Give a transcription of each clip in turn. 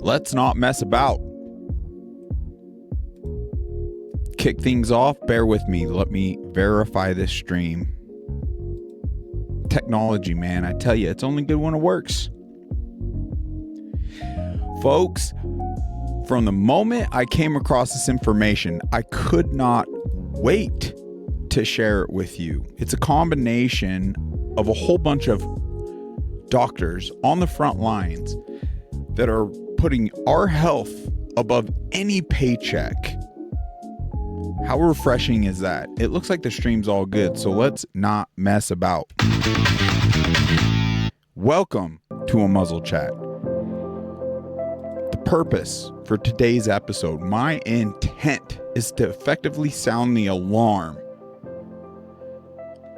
Let's not mess about. Kick things off. Bear with me. Let me verify this stream. Technology, man. I tell you, it's only good when it works. Folks, from the moment I came across this information, I could not wait to share it with you. It's a combination of a whole bunch of doctors on the front lines that are putting our health above any paycheck. How refreshing is that? It looks like the stream's all good, so let's not mess about. Welcome to a Muzzle Chat. The purpose for today's episode, my intent is to effectively sound the alarm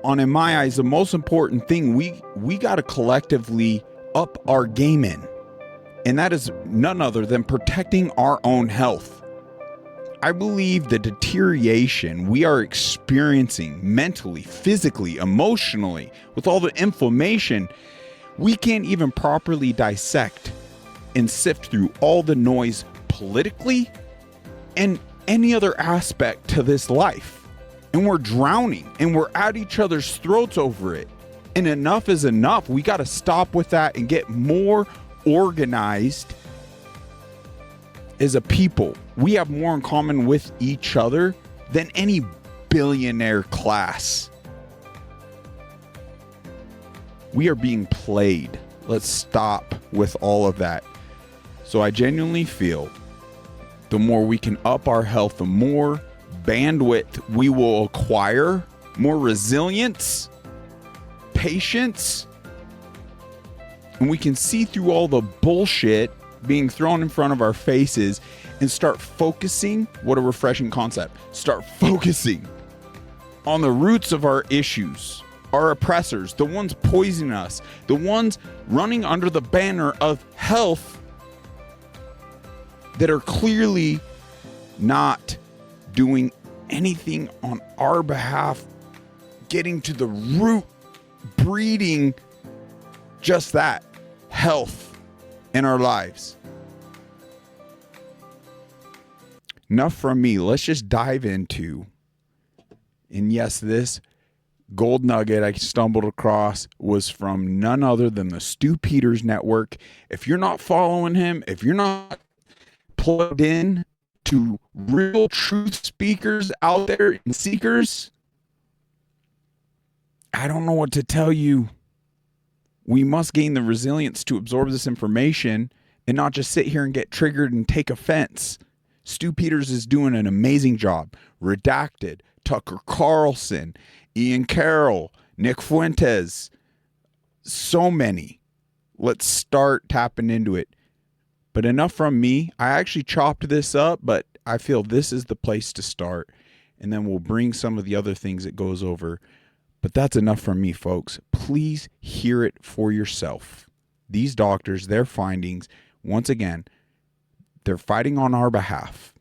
on, in my eyes, the most important thing we got to collectively up our game in. And that is none other than protecting our own health. I believe the deterioration we are experiencing mentally, physically, emotionally, with all the inflammation, we can't even properly dissect and sift through all the noise politically and any other aspect to this life. And we're drowning and we're at each other's throats over it. And enough is enough. We got to stop with that and get more organized as a people. We have more in common with each other than any billionaire class. We are being played. Let's stop with all of that. So I genuinely feel the more we can up our health, the more bandwidth we will acquire, more resilience, patience, and we can see through all the bullshit being thrown in front of our faces and start focusing. What a refreshing concept. Start focusing on the roots of our issues, our oppressors, the ones poisoning us, the ones running under the banner of health that are clearly not doing anything on our behalf, getting to the root, breeding just that, health in our lives. Enough from me. Let's just dive into, and yes, this gold nugget I stumbled across was from none other than the Stu Peters Network. If you're not following him, if you're not plugged in to real truth speakers out there and seekers, I don't know what to tell you. We must gain the resilience to absorb this information and not just sit here and get triggered and take offense. Stu Peters is doing an amazing job. Redacted, Tucker Carlson, Ian Carroll, Nick Fuentes, so many. Let's start tapping into it. But enough from me. I actually chopped this up, but I feel this is the place to start. And then we'll bring some of the other things it goes over. But that's enough from me, folks. Please hear it for yourself. These doctors, their findings, once again, they're fighting on our behalf.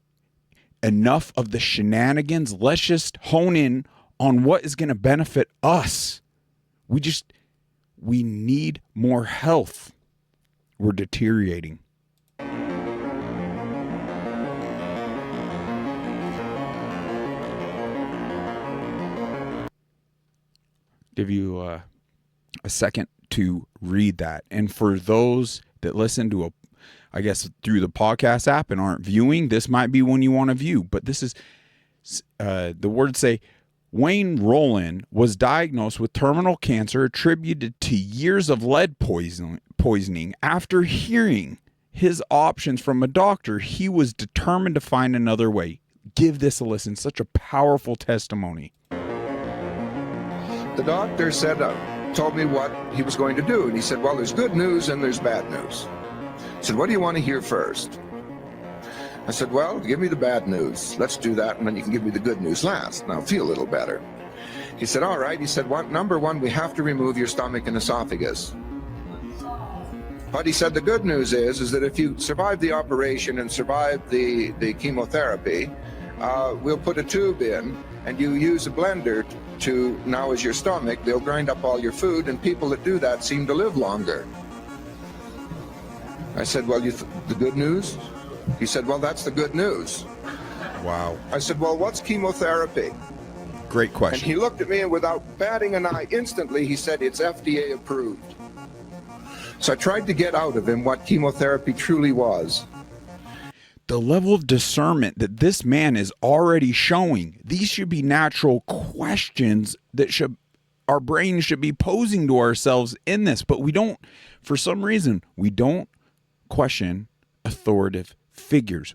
Enough of the shenanigans. Let's just hone in on what is going to benefit us. We need more health. We're deteriorating. Give you a second to read that. And for those that listen to through the podcast app and aren't viewing, this might be one you want to view. But this is the words say, Wayne Rowland was diagnosed with terminal cancer attributed to years of lead poisoning. After hearing his options from a doctor, he was determined to find another way. Give this a listen. Such a powerful testimony. The doctor told me what he was going to do. And he said, well, there's good news and there's bad news. He said, what do you want to hear first? I said, well, give me the bad news. Let's do that, and then you can give me the good news last, and I'll feel a little better. He said, all right. He said, number one, we have to remove your stomach and esophagus. But he said the good news is that if you survive the operation and survive the chemotherapy, we'll put a tube in, and you use a blender to, now as your stomach, they'll grind up all your food, and people that do that seem to live longer. I said, well, the good news? He said, well, that's the good news. Wow. I said, well, what's chemotherapy? Great And question. he looked at me, and without batting an eye, instantly he said, it's FDA approved. So I tried to get out of him what chemotherapy truly was. The level of discernment that this man is already showing, these should be natural questions that our brain should be posing to ourselves in this, but we don't, for some reason, we don't question authoritative figures,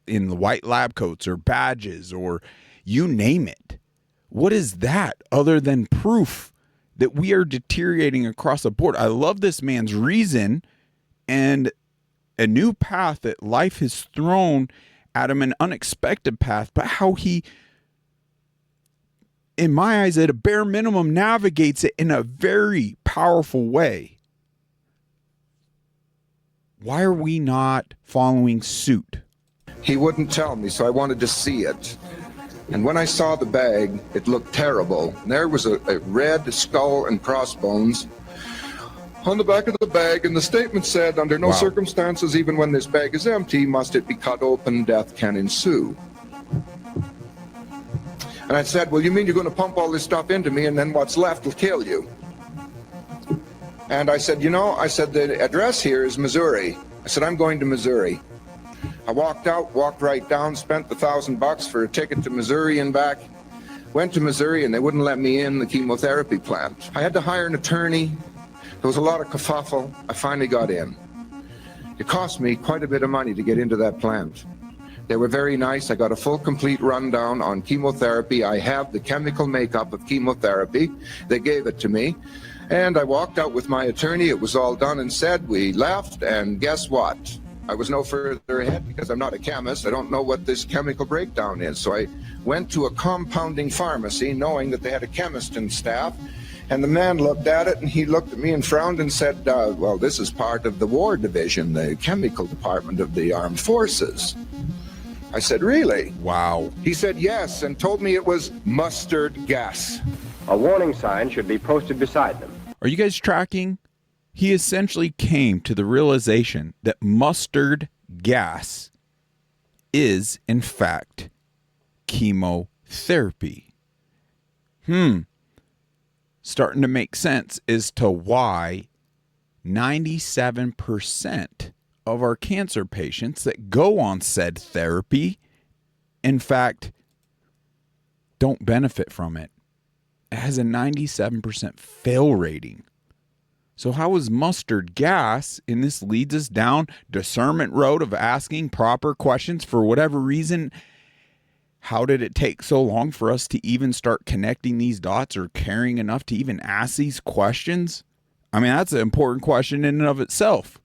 in the white lab coats or badges or you name it. What is that other than proof that we are deteriorating across the board? I love this man's reason and a new path that life has thrown at him, an unexpected path, but how he, in my eyes, at a bare minimum, navigates it in a very powerful way. Why are we not following suit? He wouldn't tell me, so I wanted to see it. And when I saw the bag, it looked terrible. There was a red skull and crossbones on the back of the bag, and the statement said, under no circumstances, even when this bag is empty, must it be cut open, death can ensue. And I said, well, you mean you're going to pump all this stuff into me, and then what's left will kill you? And I said, the address here is Missouri. I said, I'm going to Missouri. I walked out, walked right down, spent the $1,000 for a ticket to Missouri and back. Went to Missouri, and they wouldn't let me in the chemotherapy plant. I had to hire an attorney. There was a lot of kerfuffle. I finally got in. It cost me quite a bit of money to get into that plant. They were very nice. I got a full, complete rundown on chemotherapy. I have the chemical makeup of chemotherapy. They gave it to me. And I walked out with my attorney. It was all done and said. We left, and guess what? I was no further ahead because I'm not a chemist. I don't know what this chemical breakdown is. So I went to a compounding pharmacy knowing that they had a chemist in staff. And the man looked at it, and he looked at me and frowned and said, well, this is part of the war division, the chemical department of the armed forces. I said, really? Wow. He said yes, and told me it was mustard gas. A warning sign should be posted beside them. Are you guys tracking? He essentially came to the realization that mustard gas is, in fact, chemotherapy. Starting to make sense as to why 97% of our cancer patients that go on said therapy, in fact, don't benefit from it. It has a 97% fail rating. So how is mustard gas, and this leads us down discernment road of asking proper questions for whatever reason? How did it take so long for us to even start connecting these dots or caring enough to even ask these questions? I mean, that's an important question in and of itself.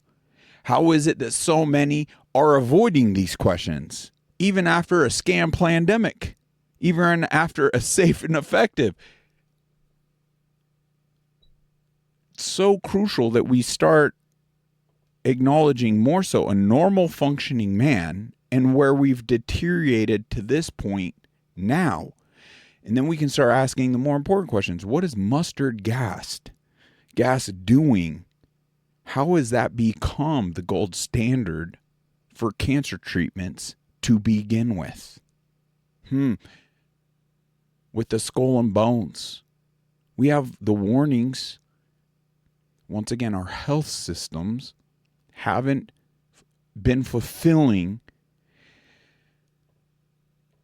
How is it that so many are avoiding these questions, even after a scam pandemic, even after a safe and effective? It's so crucial that we start acknowledging more so a normal functioning man and where we've deteriorated to this point now. And then we can start asking the more important questions. What is mustard gas doing? How has that become the gold standard for cancer treatments to begin with? With the skull and bones, we have the warnings. Once again, our health systems haven't been fulfilling.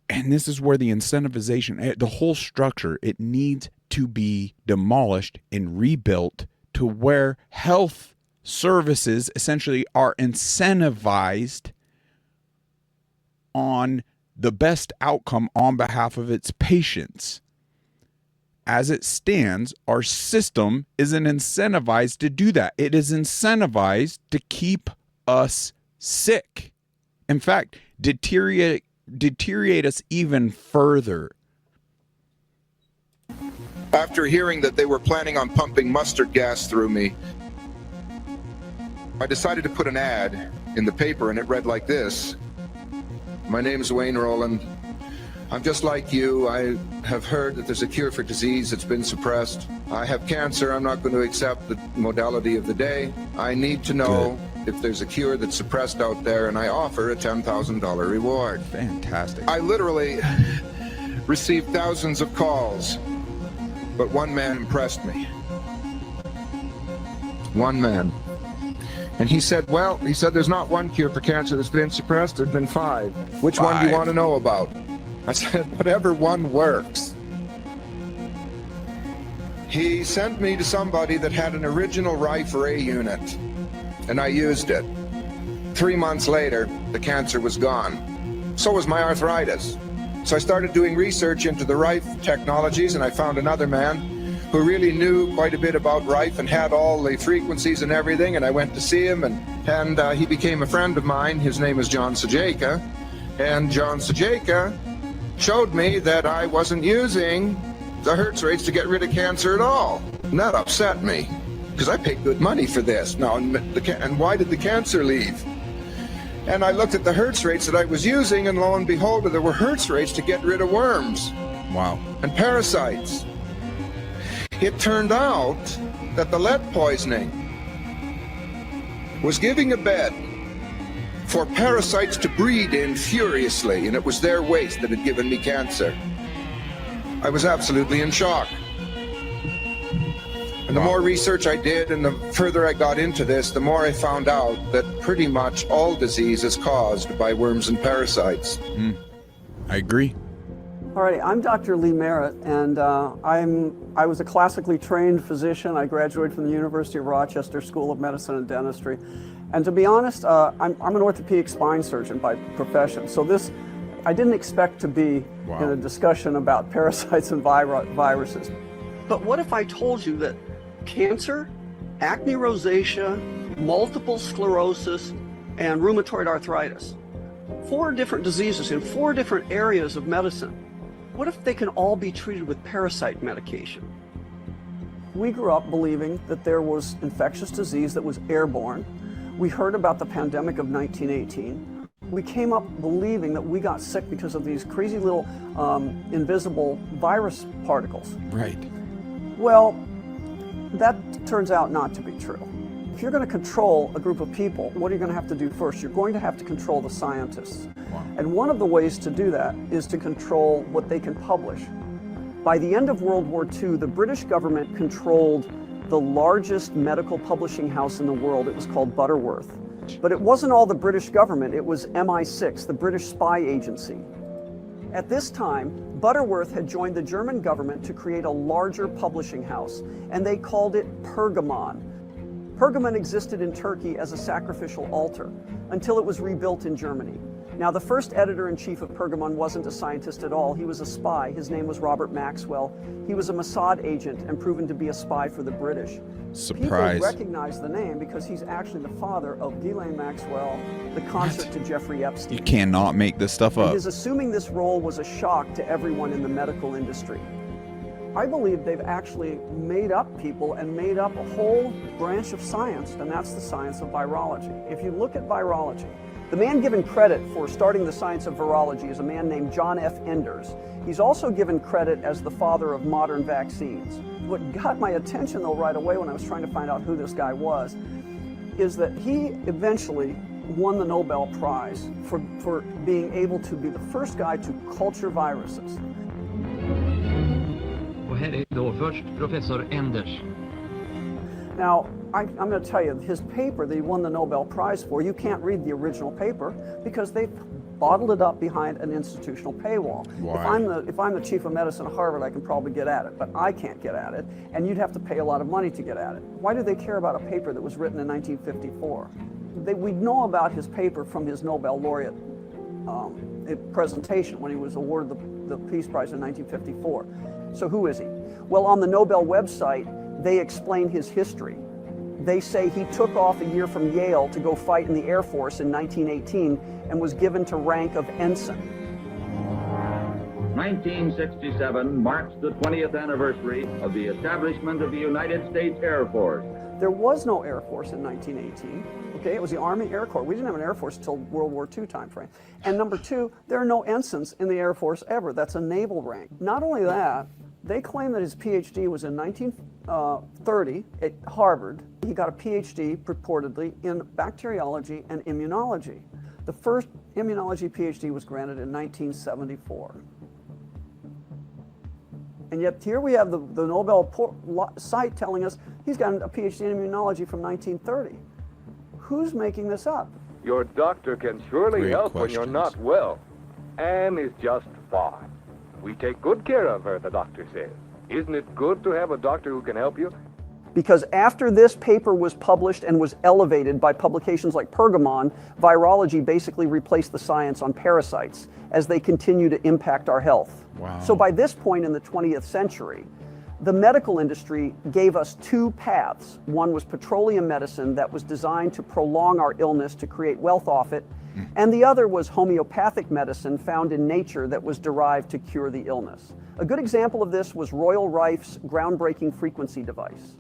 And this is where the incentivization, the whole structure, it needs to be demolished and rebuilt to where health services essentially are incentivized on the best outcome on behalf of its patients. As it stands, our system isn't incentivized to do that. It is incentivized to keep us sick. In fact, deteriorate us even further. After hearing that they were planning on pumping mustard gas through me, I decided to put an ad in the paper, and it read like this. My name is Wayne Rowland. I'm just like you. I have heard that there's a cure for disease that's been suppressed. I have cancer. I'm not going to accept the modality of the day. I need to know if there's a cure that's suppressed out there, and I offer a $10,000 reward. Fantastic. I literally received thousands of calls, but one man impressed me. One man. And he said, well, there's not one cure for cancer that's been suppressed, there's been 5. Which one do you want to know about? I said, whatever one works. He sent me to somebody that had an original Rife-Ray unit, and I used it. 3 months later, the cancer was gone. So was my arthritis. So I started doing research into the Rife technologies, and I found another man who really knew quite a bit about Rife and had all the frequencies and everything, and I went to see him, and he became a friend of mine. His name is John Sajeka, and John Sajeka showed me that I wasn't using the Hertz rates to get rid of cancer at all. And that upset me, because I paid good money for this. Now, and why did the cancer leave? And I looked at the Hertz rates that I was using, and lo and behold, there were Hertz rates to get rid of worms. Wow. And parasites. It turned out that the lead poisoning was giving a bed for parasites to breed in furiously, and it was their waste that had given me cancer. I was absolutely in shock. And the more research I did and the further I got into this, the more I found out that pretty much all disease is caused by worms and parasites. I agree. All right, I'm Dr. Lee Merritt, and I was a classically trained physician. I graduated from the University of Rochester School of Medicine and Dentistry. And to be honest, I'm an orthopedic spine surgeon by profession. So I didn't expect to be in a discussion about parasites and viruses. But what if I told you that cancer, acne rosacea, multiple sclerosis, and rheumatoid arthritis, 4 different diseases in 4 different areas of medicine, what if they can all be treated with parasite medication? We grew up believing that there was infectious disease that was airborne. We heard about the pandemic of 1918. We came up believing that we got sick because of these crazy little invisible virus particles. Right. Well, that turns out not to be true. If you're going to control a group of people, what are you going to have to do first? You're going to have to control the scientists. Wow. And one of the ways to do that is to control what they can publish. By the end of World War II, the British government controlled the largest medical publishing house in the world. It was called Butterworth. But it wasn't all the British government, it was MI6, the British spy agency. At this time, Butterworth had joined the German government to create a larger publishing house, and they called it Pergamon. Pergamon existed in Turkey as a sacrificial altar until it was rebuilt in Germany. Now, the first editor-in-chief of Pergamon wasn't a scientist at all. He was a spy. His name was Robert Maxwell. He was a Mossad agent and proven to be a spy for the British. Surprise. People recognize the name because he's actually the father of Ghislaine Maxwell, the consort to Jeffrey Epstein. You cannot make this stuff up. And his assuming this role was a shock to everyone in the medical industry. I believe they've actually made up people and made up a whole branch of science, and that's the science of virology. If you look at virology, the man given credit for starting the science of virology is a man named John F. Enders. He's also given credit as the father of modern vaccines. What got my attention, though, right away when I was trying to find out who this guy was, is that he eventually won the Nobel Prize for being able to be the first guy to culture viruses. Och här är då först professor Enders. Now, I'm going to tell you, his paper that he won the Nobel Prize for, you can't read the original paper because they've bottled it up behind an institutional paywall. Why? If I'm the chief of medicine at Harvard, I can probably get at it, but I can't get at it, and you'd have to pay a lot of money to get at it. Why do they care about a paper that was written in 1954? We know about his paper from his Nobel laureate presentation when he was awarded the Peace Prize in 1954. So who is he? Well, on the Nobel website, they explain his history. They say he took off a year from Yale to go fight in the Air Force in 1918 and was given to rank of ensign. 1967 marks the 20th anniversary of the establishment of the United States Air Force. There was no Air Force in 1918. Okay, it was the Army Air Corps. We didn't have an Air Force until World War II timeframe. And number 2, there are no ensigns in the Air Force ever. That's a naval rank. Not only that, They claim that his PhD was in 1930 at Harvard. He got a PhD purportedly in bacteriology and immunology. The first immunology PhD was granted in 1974. And yet here we have the Nobel site telling us he's got a PhD in immunology from 1930. Who's making this up? Your doctor can surely Great help when you're questions. not well. Anne is just fine. We take good care of her, the doctor says. Isn't it good to have a doctor who can help you? Because after this paper was published and was elevated by publications like Pergamon, virology basically replaced the science on parasites as they continue to impact our health. Wow. So by this point in the 20th century, the medical industry gave us two paths. One was petroleum medicine that was designed to prolong our illness to create wealth off it, and the other was homeopathic medicine found in nature that was derived to cure the illness. A good example of this was Royal Rife's groundbreaking frequency device.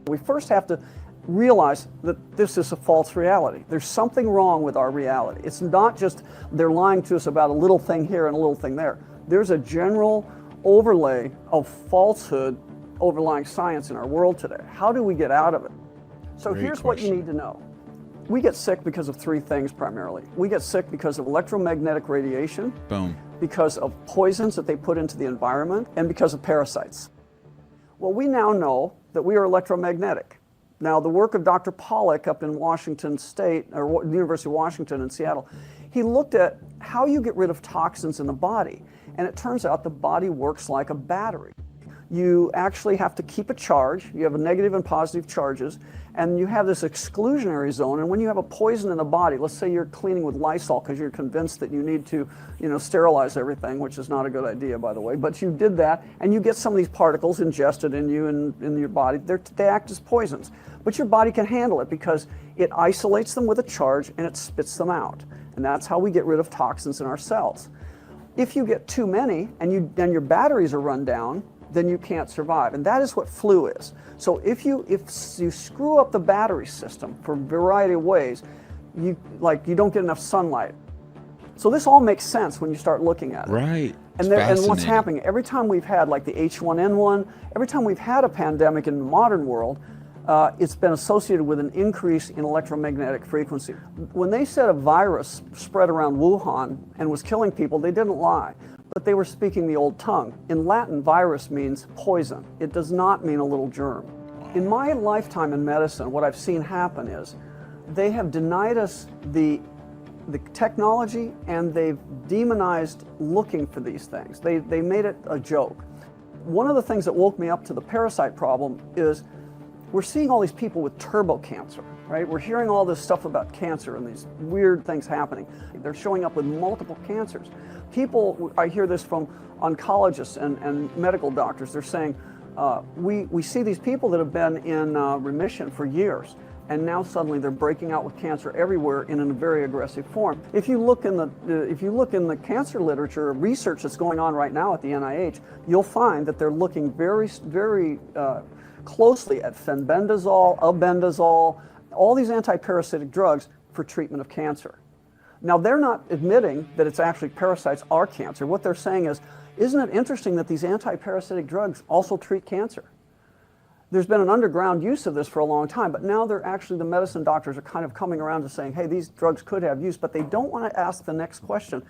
We first have to realize that this is a false reality. There's something wrong with our reality. It's not just they're lying to us about a little thing here and a little thing there. There's a general overlay of falsehood overlying science in our world today. How do we get out of it? So Great here's what you question. need to know. We get sick because of three things primarily. We get sick because of electromagnetic radiation, Boom. because of poisons that they put into the environment, and because of parasites. Well, we now know that we are electromagnetic. Now, the work of Dr. Pollack up in Washington State, or the University of Washington in Seattle, he looked at how you get rid of toxins in the body. And it turns out the body works like a battery. You actually have to keep a charge. You have a negative and positive charges, and you have this exclusionary zone. And when you have a poison in the body, let's say you're cleaning with Lysol because you're convinced that you need to, sterilize everything, which is not a good idea, by the way. But you did that, and you get some of these particles ingested in you and in your body. They act as poisons, but your body can handle it because it isolates them with a charge and it spits them out. And that's how we get rid of toxins in our cells. If you get too many and your batteries are run down, then you can't survive. And that is what flu is. So if you screw up the battery system for a variety of ways, you don't get enough sunlight. So this all makes sense when you start looking at it. Right. And what's happening, every time we've had like the H1N1, every time we've had a pandemic in the modern world, it's been associated with an increase in electromagnetic frequency. When they said a virus spread around Wuhan and was killing people, they didn't lie, but they were speaking the old tongue. In Latin, virus means poison. It does not mean a little germ. In my lifetime in medicine, what I've seen happen is they have denied us the technology, and they've demonized looking for these things. They made it a joke. One of the things that woke me up to the parasite problem is we're seeing all these people with turbo cancer, right? We're hearing all this stuff about cancer and these weird things happening. They're showing up with multiple cancers. People, I hear this from oncologists and medical doctors, they're saying, we see these people that have been in remission for years, and now suddenly they're breaking out with cancer everywhere in a very aggressive form. If you look in the cancer literature research that's going on right now at the NIH, you'll find that they're looking very, very closely at fenbendazole, albendazole, all these anti-parasitic drugs for treatment of cancer. Now, they're not admitting that it's actually parasites are cancer. What they're saying is, isn't it interesting that these anti-parasitic drugs also treat cancer? There's been an underground use of this for a long time, but now the medicine doctors are kind of coming around to saying, hey, these drugs could have use, but they don't want to ask the next question,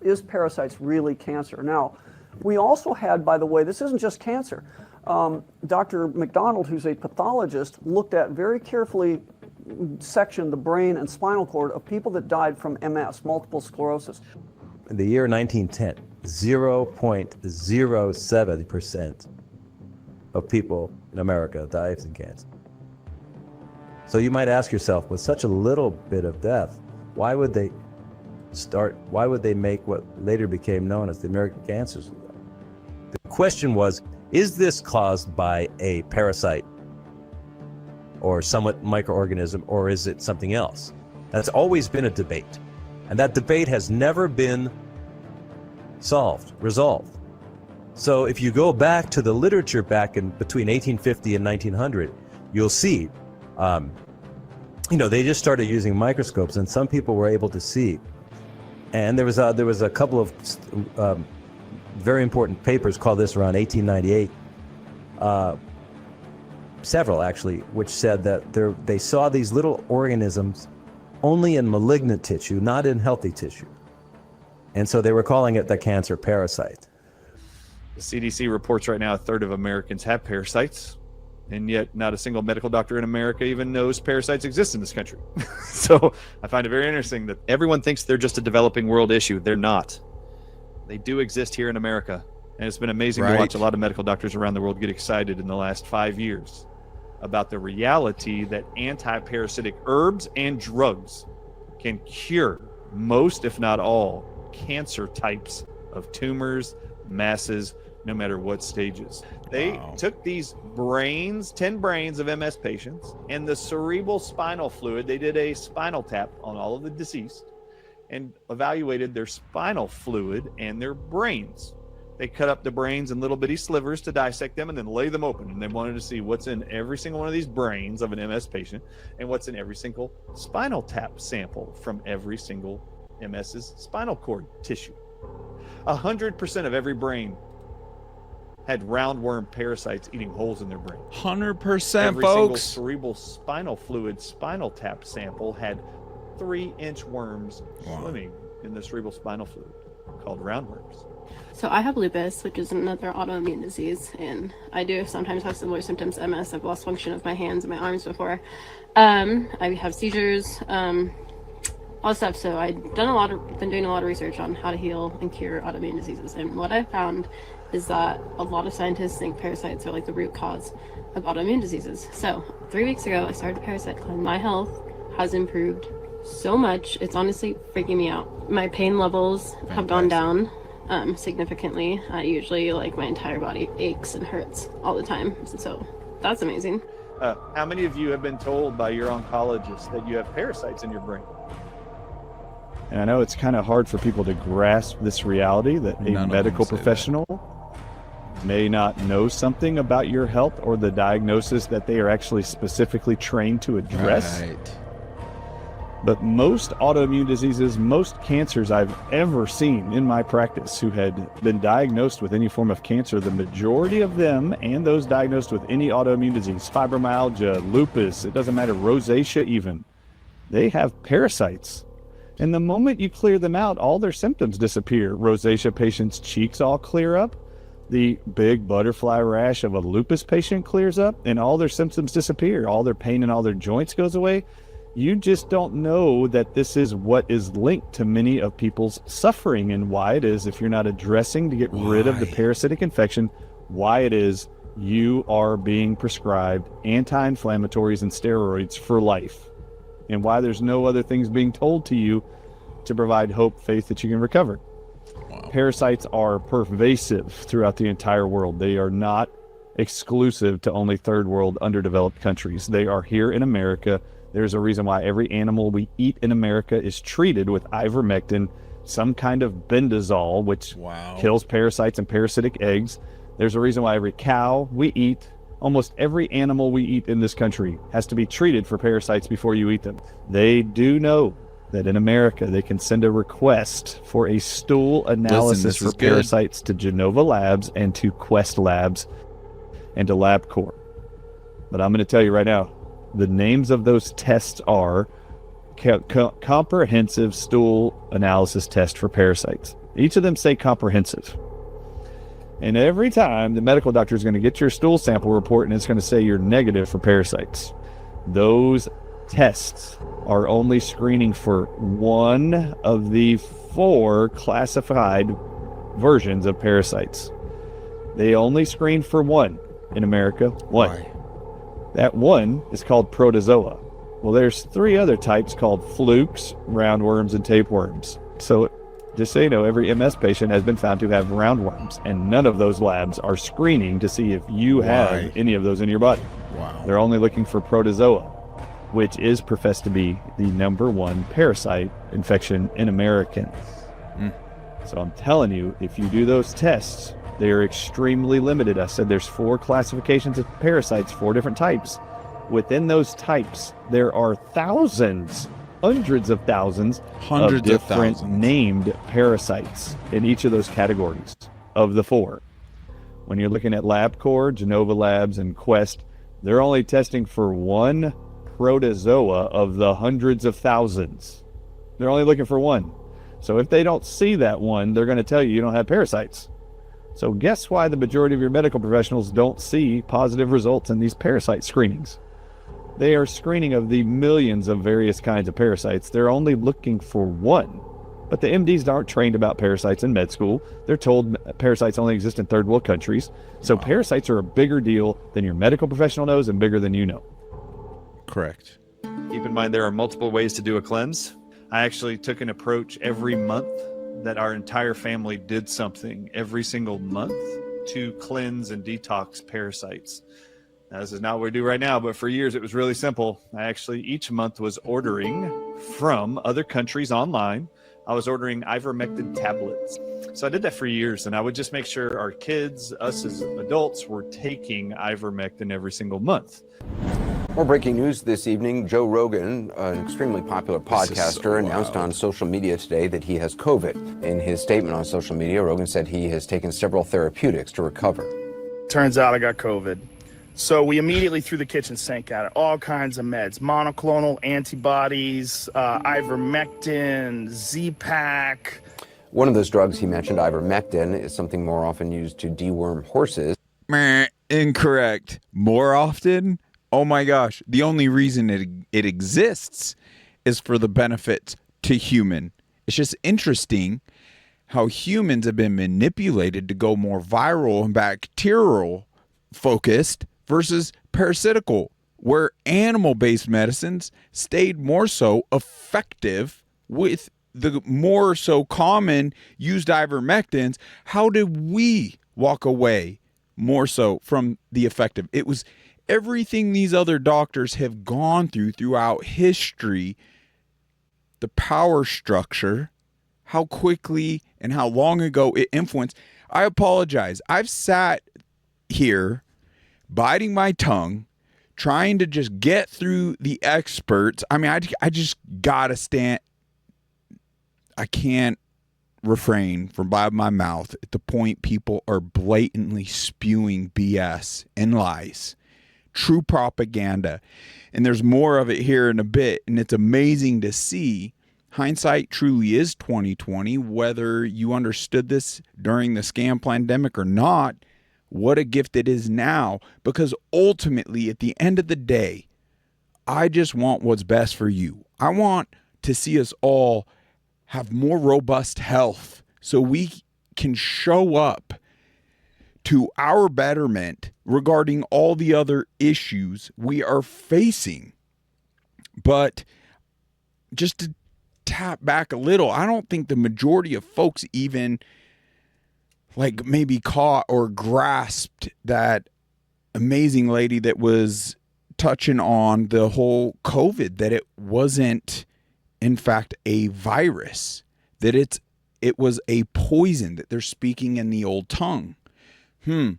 is parasites really cancer? Now, we also had, by the way, this isn't just cancer. Dr. McDonald, who's a pathologist, looked at very carefully, sectioned the brain and spinal cord of people that died from MS, multiple sclerosis. In the year 1910, 0.07% of people in America died from cancer. So you might ask yourself, with such a little bit of death, why would they make what later became known as the American Cancer Society? The question was, is this caused by a parasite or somewhat microorganism, or is it something else? That's always been a debate. And that debate has never been resolved. So if you go back to the literature back in between 1850 and 1900, you'll see, they just started using microscopes, and some people were able to see. And there was a couple of very important papers called this around 1898. Several actually, which said that they saw these little organisms only in malignant tissue, not in healthy tissue. And so they were calling it the cancer parasite. The CDC reports right now a third of Americans have parasites, and yet not a single medical doctor in America even knows parasites exist in this country. So I find it very interesting that everyone thinks they're just a developing world issue. They're not. They do exist here in America, and it's been amazing to watch a lot of medical doctors around the world get excited in the last 5 years about the reality that anti-parasitic herbs and drugs can cure most, if not all, cancer types of tumors, masses, no matter what stages. They took these brains, 10 brains of MS patients, and the cerebral spinal fluid. They did a spinal tap on all of the deceased and evaluated their spinal fluid and their brains. They cut up the brains in little bitty slivers to dissect them and then lay them open. And they wanted to see what's in every single one of these brains of an MS patient and what's in every single spinal tap sample from every single MS's spinal cord tissue. 100% of every brain had roundworm parasites eating holes in their brain. 100%, every folks. Single cerebral spinal fluid spinal tap sample had 3-inch worms swimming in the cerebral spinal fluid called roundworms. So I have lupus, which is another autoimmune disease, and I do sometimes have similar symptoms to MS. I've lost function of my hands and my arms before. I have seizures, all that stuff. So I've been doing a lot of research on how to heal and cure autoimmune diseases. And what I found is that a lot of scientists think parasites are like the root cause of autoimmune diseases. So 3 weeks ago, I started a parasite cleanse. My health has improved so much. It's honestly freaking me out. My pain levels have gone down significantly. Usually like my entire body aches and hurts all the time. So that's amazing. How many of you have been told by your oncologist that you have parasites in your brain? And I know it's kind of hard for people to grasp this reality that a medical professional may not know something about your health or the diagnosis that they are actually specifically trained to address. Right. But most autoimmune diseases, most cancers I've ever seen in my practice who had been diagnosed with any form of cancer, the majority of them and those diagnosed with any autoimmune disease, fibromyalgia, lupus, it doesn't matter, rosacea even, they have parasites. And the moment you clear them out, all their symptoms disappear. Rosacea patients' cheeks all clear up. The big butterfly rash of a lupus patient clears up and all their symptoms disappear. All their pain and all their joints goes away. You just don't know that this is what is linked to many of people's suffering and why it is, if you're not addressing to get rid of the parasitic infection, why it is you are being prescribed anti-inflammatories and steroids for life. And why there's no other things being told to you to provide hope, faith that you can recover. Parasites are pervasive throughout the entire world. They are not exclusive to only third world underdeveloped countries. They are here in America. There's a reason why every animal we eat in America is treated with ivermectin, some kind of bendazole, which kills parasites and parasitic eggs. There's a reason why every cow we eat, almost every animal we eat in this country, has to be treated for parasites before you eat them. They do know that in America they can send a request for a stool analysis for parasites to Genova Labs and to Quest Labs and to LabCorp. But I'm going to tell you right now, the names of those tests are comprehensive stool analysis test for parasites. Each of them say comprehensive. And every time the medical doctor is going to get your stool sample report and it's going to say you're negative for parasites. Those tests are only screening for one of the 4 classified versions of parasites. They only screen for one in America. One. Why? That one is called protozoa. Well, there's 3 other types called flukes, roundworms, and tapeworms. So just so you know, every MS patient has been found to have roundworms, and none of those labs are screening to see if you have any of those in your body. They're only looking for protozoa, which is professed to be the #1 parasite infection in Americans. So I'm telling you, if you do those tests, they are extremely limited. I said there's 4 classifications of parasites, 4 different types. Within those types, there are thousands, hundreds of thousands of different named parasites in each of those categories. of the 4. When you're looking at LabCorp, Genova Labs, and Quest, they're only testing for 1 protozoa of the hundreds of thousands. They're only looking for 1. So if they don't see that 1, they're going to tell you don't have parasites. So guess why the majority of your medical professionals don't see positive results in these parasite screenings? They are screening of the millions of various kinds of parasites. They're only looking for 1. But the MDs aren't trained about parasites in med school. They're told parasites only exist in third world countries. So parasites are a bigger deal than your medical professional knows and bigger than you know. Correct. Keep in mind there are multiple ways to do a cleanse. I actually took an approach every month that our entire family did something every single month to cleanse and detox parasites. Now, this is not what we do right now, but for years it was really simple. I actually each month was ordering from other countries online. I was ordering ivermectin tablets. So I did that for years, and I would just make sure our kids, us as adults, were taking ivermectin every single month. More breaking news this evening. Joe Rogan, an extremely popular podcaster, announced on social media today that he has COVID. In his statement on social media, Rogan said he has taken several therapeutics to recover. Turns out I got COVID. So we immediately threw the kitchen sink at it. All kinds of meds, monoclonal antibodies, ivermectin, Z-Pak. One of those drugs he mentioned, ivermectin, is something more often used to deworm horses. Incorrect. More often? Oh my gosh. The only reason it exists is for the benefits to human. It's just interesting how humans have been manipulated to go more viral and bacterial focused versus parasitical, where animal-based medicines stayed more so effective with the more so common used ivermectins. How did we walk away more so from the effective? It was everything these other doctors have gone through throughout history, the power structure, how quickly and how long ago it influenced. I apologize. I've sat here biting my tongue, trying to just get through the experts. I mean, I just gotta stand. I can't refrain from biting my mouth at the point people are blatantly spewing BS and lies. True propaganda. And there's more of it here in a bit. And it's amazing to see. Hindsight truly is 2020. Whether you understood this during the scam pandemic or not, what a gift it is now. Because ultimately, at the end of the day, I just want what's best for you. I want to see us all have more robust health so we can show up to our betterment regarding all the other issues we are facing. But just to tap back a little, I don't think the majority of folks even like maybe caught or grasped that amazing lady that was touching on the whole COVID, that it wasn't in fact a virus, that it was a poison, that they're speaking in the old tongue. I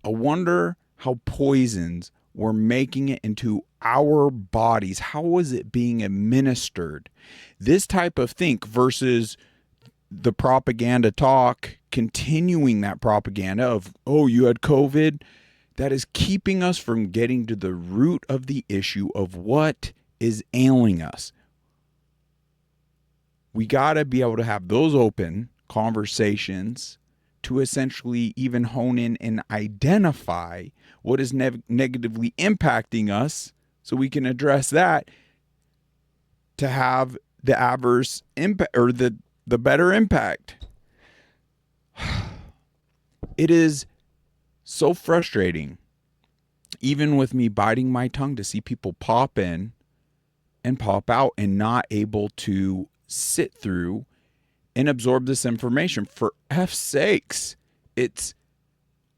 wonder how poisons were making it into our bodies. How was it being administered? This type of think versus the propaganda talk, continuing that propaganda of, oh, you had COVID, that is keeping us from getting to the root of the issue of what is ailing us. We got to be able to have those open conversations to essentially even hone in and identify what is negatively impacting us so we can address that to have the adverse impact or the better impact. It is so frustrating, even with me biting my tongue, to see people pop in and pop out and not able to sit through and absorb this information. For F's sakes, it's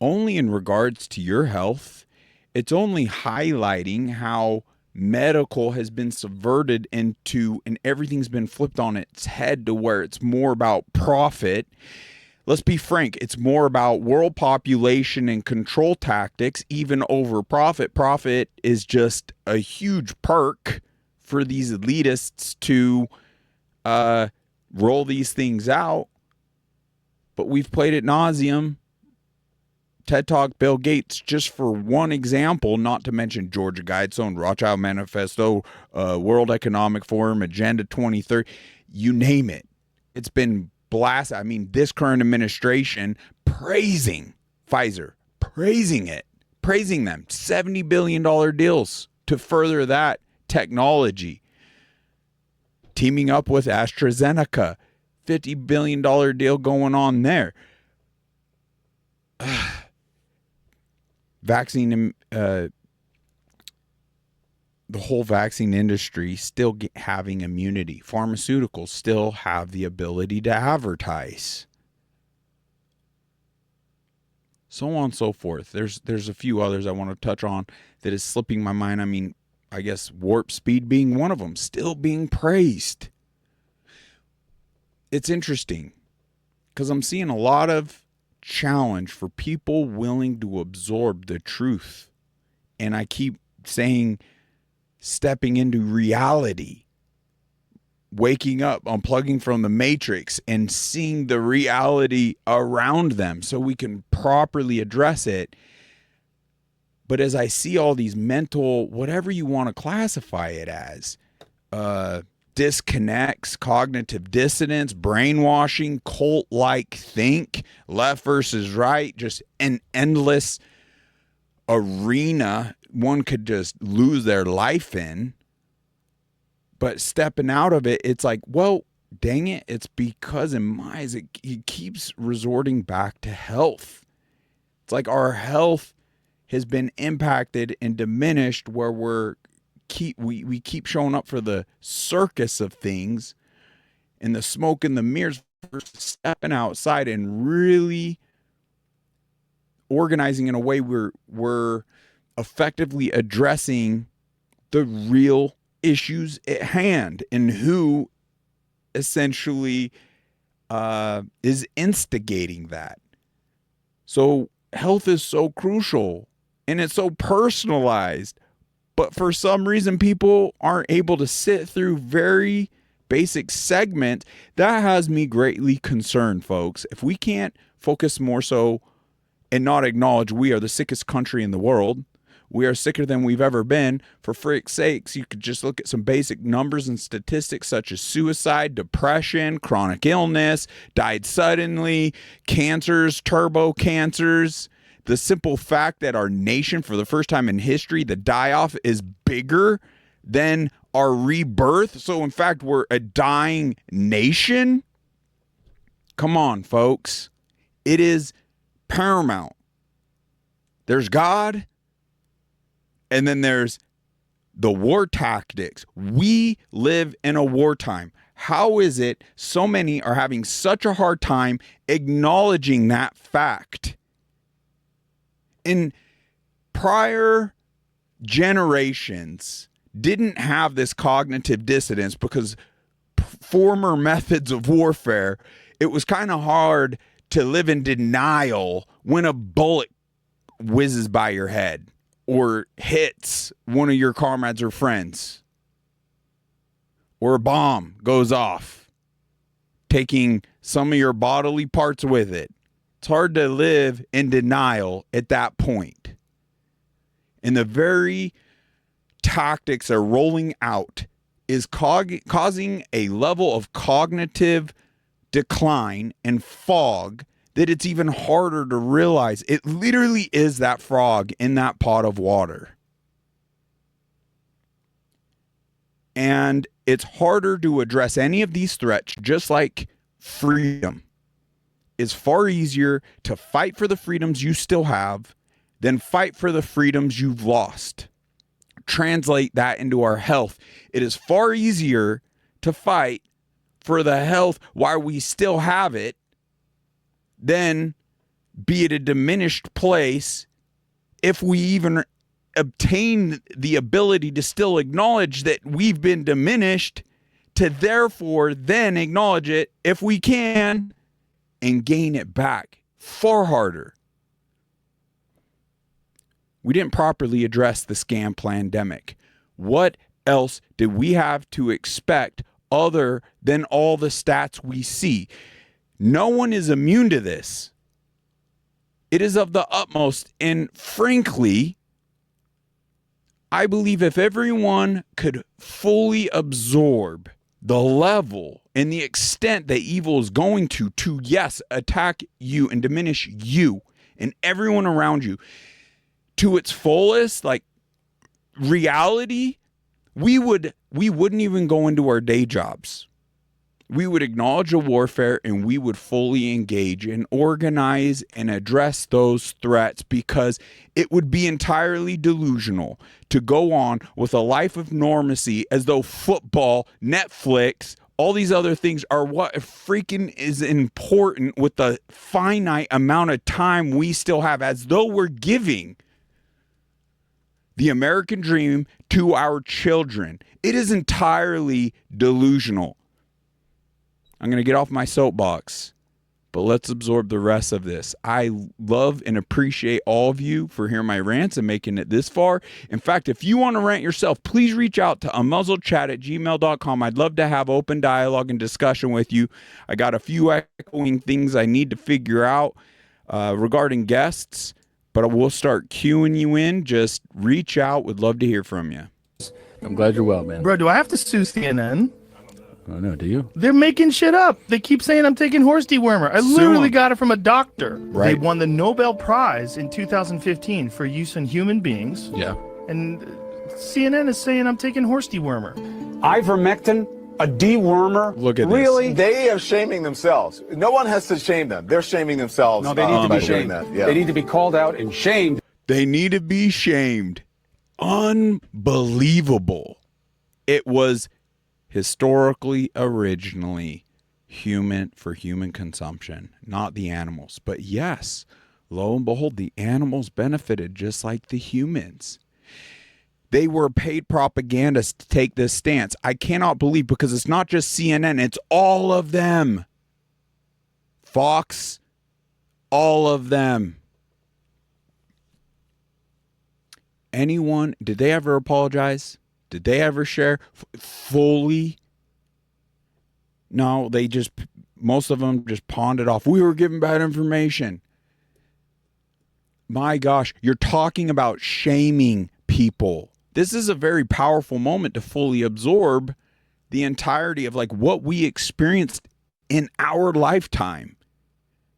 only in regards to your health. It's only highlighting how medical has been subverted into, and everything's been flipped on its head to where it's more about profit. Let's be frank, it's more about world population and control tactics, even over profit. Profit is just a huge perk for these elitists to roll these things out. but we've played ad nauseum. TED Talk, Bill Gates, just for one example, not to mention Georgia Guidestone, Rothschild Manifesto, World Economic Forum, Agenda 2030, you name it. It's been blasted. I mean, this current administration praising Pfizer, praising it, praising them, $70 billion deals to further that technology. Teaming up with AstraZeneca, $50 billion deal going on there. Vaccine, the whole vaccine industry still having immunity. Pharmaceuticals still have the ability to advertise. So on and so forth. There's a few others I want to touch on that is slipping my mind. I mean, I guess warp speed being one of them, still being praised. It's interesting because I'm seeing a lot of challenge for people willing to absorb the truth. And I keep saying stepping into reality, waking up, unplugging from the matrix and seeing the reality around them so we can properly address it. But as I see all these mental, whatever you want to classify it as, disconnects, cognitive dissonance, brainwashing, cult-like think, left versus right, just an endless arena one could just lose their life in. But stepping out of it, it's like, well, dang it, it's because in my eyes, it keeps resorting back to health. It's like our health has been impacted and diminished where we keep showing up for the circus of things and the smoke and the mirrors versus stepping outside and really organizing in a way we're effectively addressing the real issues at hand and who essentially is instigating that. So health is so crucial and it's so personalized. But for some reason, people aren't able to sit through very basic segments. That has me greatly concerned, folks. If we can't focus more so and not acknowledge we are the sickest country in the world, we are sicker than we've ever been. For frick's sakes, you could just look at some basic numbers and statistics such as suicide, depression, chronic illness, died suddenly, cancers, turbo cancers. The simple fact that our nation, for the first time in history, the die-off is bigger than our rebirth. So, in fact, we're a dying nation. Come on, folks. It is paramount. There's God, and then there's the war tactics. We live in a wartime. How is it so many are having such a hard time acknowledging that fact? In prior generations didn't have this cognitive dissonance because former methods of warfare, it was kind of hard to live in denial when a bullet whizzes by your head or hits one of your comrades or friends or a bomb goes off, taking some of your bodily parts with it. It's hard to live in denial at that point. And the very tactics are rolling out is causing a level of cognitive decline and fog that it's even harder to realize. It literally is that frog in that pot of water. And it's harder to address any of these threats, just like freedom. It's far easier to fight for the freedoms you still have than fight for the freedoms you've lost. Translate that into our health. It is far easier to fight for the health while we still have it than be at a diminished place if we even obtain the ability to still acknowledge that we've been diminished, to therefore then acknowledge it if we can and gain it back. Far harder. We didn't properly address the scam pandemic. What else did we have to expect other than all the stats we see? No one is immune to this. It is of the utmost. And frankly, I believe if everyone could fully absorb the level and the extent that evil is going to yes, attack you and diminish you and everyone around you to its fullest, like reality, we wouldn't even go into our day jobs. We would acknowledge a warfare and we would fully engage and organize and address those threats, because it would be entirely delusional to go on with a life of normacy as though football, Netflix, all these other things are what freaking is important with the finite amount of time we still have, as though we're giving the American dream to our children. It is entirely delusional. I'm going to get off my soapbox, but let's absorb the rest of this. I love and appreciate all of you for hearing my rants and making it this far. In fact, if you want to rant yourself, please reach out to unmuzzledchat@gmail.com. I'd love to have open dialogue and discussion with you. I got a few echoing things I need to figure out regarding guests, but we'll start queuing you in. Just reach out. Would love to hear from you. I'm glad you're well, man. Bro, do I have to sue CNN? Oh, no, do you? They're making shit up. They keep saying I'm taking horse dewormer. I literally got it from a doctor. Right. They won the Nobel Prize in 2015 for use in human beings. Yeah. And CNN is saying I'm taking horse dewormer. Ivermectin, a dewormer. Look at really? this. They are shaming themselves. No one has to shame them. They're shaming themselves. No, they need to by be doing shamed. that. Yeah. They need to be called out and shamed. They need to be shamed. Unbelievable. It was historically, originally human for human consumption, not the animals. But yes, lo and behold, the animals benefited just like the humans. They were paid propagandists to take this stance. I cannot believe, because it's not just CNN, it's all of them. Fox, all of them. Anyone, did they ever apologize? Did they ever share fully? No, they just, most of them just pawned it off. We were given bad information. My gosh, you're talking about shaming people. This is a very powerful moment to fully absorb the entirety of like what we experienced in our lifetime.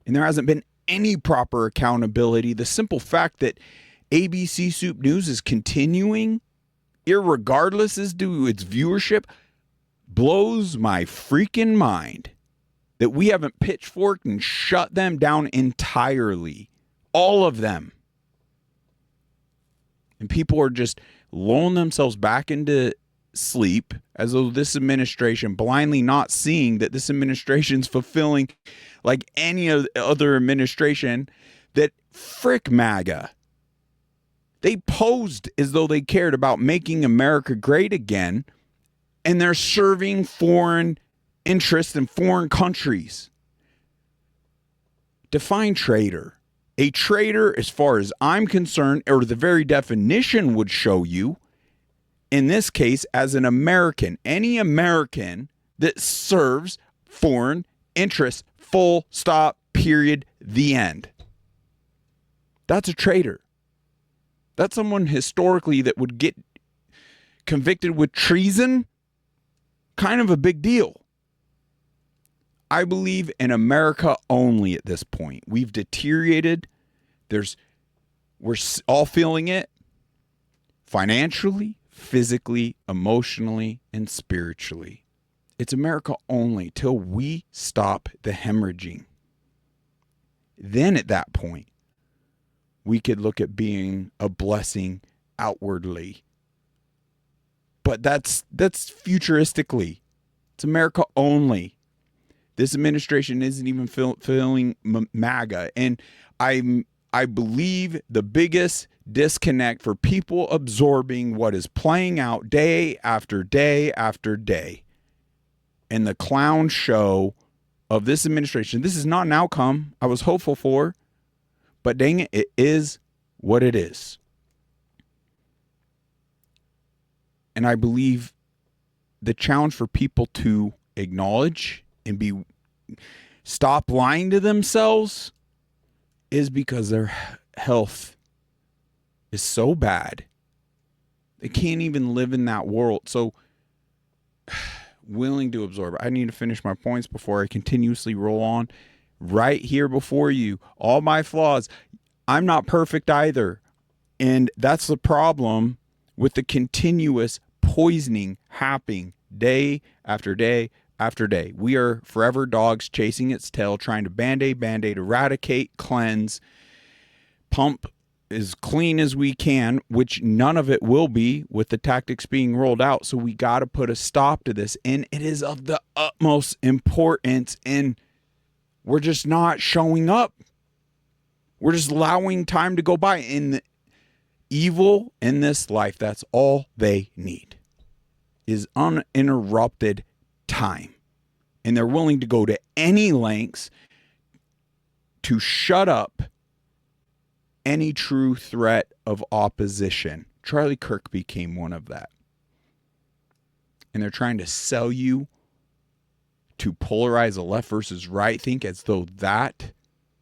And there hasn't been any proper accountability. The simple fact that ABC Soup News is continuing, irregardless as to its viewership, blows my freaking mind. That we haven't pitchforked and shut them down entirely. All of them. And people are just lulling themselves back into sleep as though this administration, blindly not seeing that this administration's fulfilling like any other administration, that frick MAGA. They posed as though they cared about making America great again, and they're serving foreign interests in foreign countries. Define traitor. A traitor, as far as I'm concerned, or the very definition would show you, in this case, as an American, any American that serves foreign interests, full stop, period, the end. That's a traitor. That's someone historically that would get convicted with treason. Kind of a big deal. I believe in America only at this point. We've deteriorated. We're all feeling it financially, physically, emotionally, and spiritually. It's America only till we stop the hemorrhaging. Then at that point, we could look at being a blessing outwardly. But that's futuristically. It's America only. This administration isn't even filling MAGA. And I believe the biggest disconnect for people absorbing what is playing out day after day after day, and the clown show of this administration. This is not an outcome I was hopeful for, but dang it, it is what it is. And I believe the challenge for people to acknowledge and be stop lying to themselves is because their health is so bad. They can't even live in that world. So willing to absorb. I need to finish my points before I continuously roll on. Right here before you, all my flaws. I'm not perfect either. And that's the problem with the continuous poisoning happening day after day after day. We are forever dogs chasing its tail, trying to band-aid, eradicate, cleanse, pump as clean as we can, which none of it will be with the tactics being rolled out. So we got to put a stop to this. And it is of the utmost importance. And we're just not showing up. We're just allowing time to go by. In the evil in this life, that's all they need is uninterrupted time. And they're willing to go to any lengths to shut up any true threat of opposition. Charlie Kirk became one of that. And they're trying to sell you to polarize a left versus right think as though that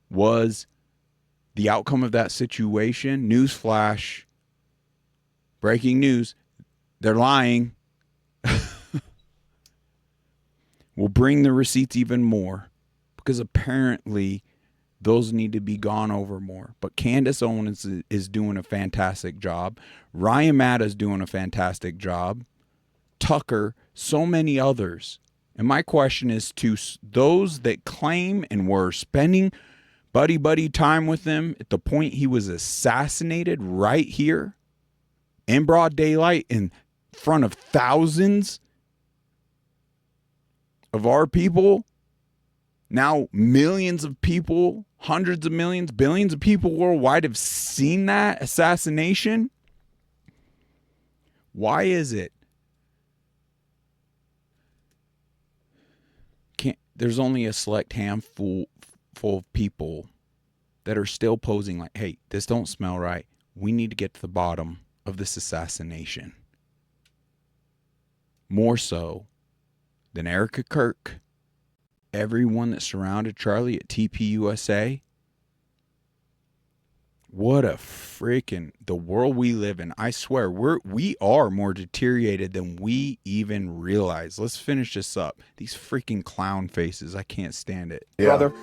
was the outcome of that situation. Newsflash, breaking news, they're lying. We'll bring the receipts even more because apparently those need to be gone over more. But Candace Owens is doing a fantastic job. Ryan Matta's doing a fantastic job. Tucker, so many others. And my question is to those that claim and were spending buddy time with him at the point he was assassinated right here in broad daylight in front of thousands of our people. Now millions of people, hundreds of millions, billions of people worldwide have seen that assassination. Why is it there's only a select handful of people that are still posing like, hey, this don't smell right. We need to get to the bottom of this assassination. More so than Erica Kirk, everyone that surrounded Charlie at TPUSA. What a freaking, the world we live in. I swear, we are more deteriorated than we even realize. Let's finish this up. These freaking clown faces, I can't stand it. Yeah. Brother,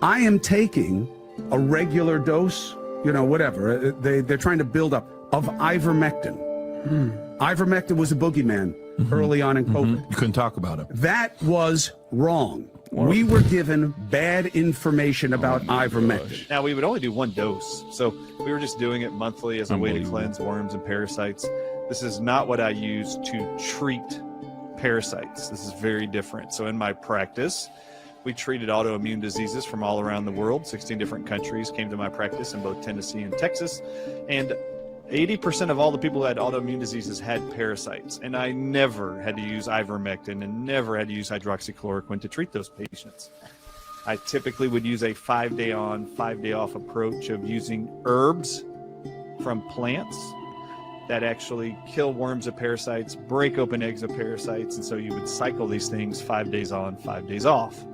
I am taking a regular dose, whatever. They're trying to build up of ivermectin. Ivermectin was a boogeyman early on in COVID. You couldn't talk about it. That was wrong. We were given bad information about ivermectin. Now, we would only do one dose, so we were just doing it monthly as a way to cleanse worms and parasites. This is not what I use to treat parasites. This is very different. So in my practice, we treated autoimmune diseases from all around the world. 16 different countries came to my practice in both Tennessee and Texas, and 80% of all the people who had autoimmune diseases had parasites, and I never had to use ivermectin and never had to use hydroxychloroquine to treat those patients. I typically would use a 5-day on, 5-day off approach of using herbs from plants that actually kill worms of parasites, break open eggs of parasites, and so you would cycle these things 5 days on, 5 days off.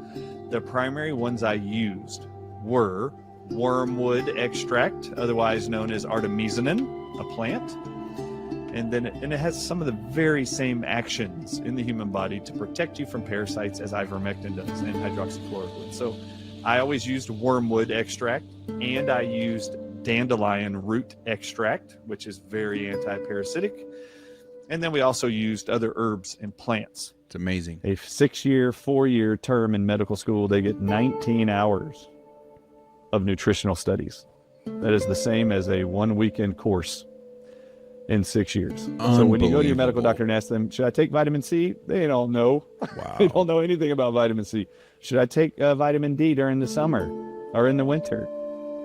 The primary ones I used were wormwood extract, otherwise known as artemisinin, a plant, and it has some of the very same actions in the human body to protect you from parasites as ivermectin does and hydroxychloroquine. So I always used wormwood extract, and I used dandelion root extract, which is very anti-parasitic, and then we also used other herbs and plants. It's amazing. A 6-year, 4-year term in medical school, they get 19 hours of nutritional studies. That is the same as a 1-weekend course in 6 years. So when you go to your medical doctor and ask them, should I take vitamin C? They don't know. Wow. They don't know anything about vitamin C. Should I take vitamin D during the summer or in the winter?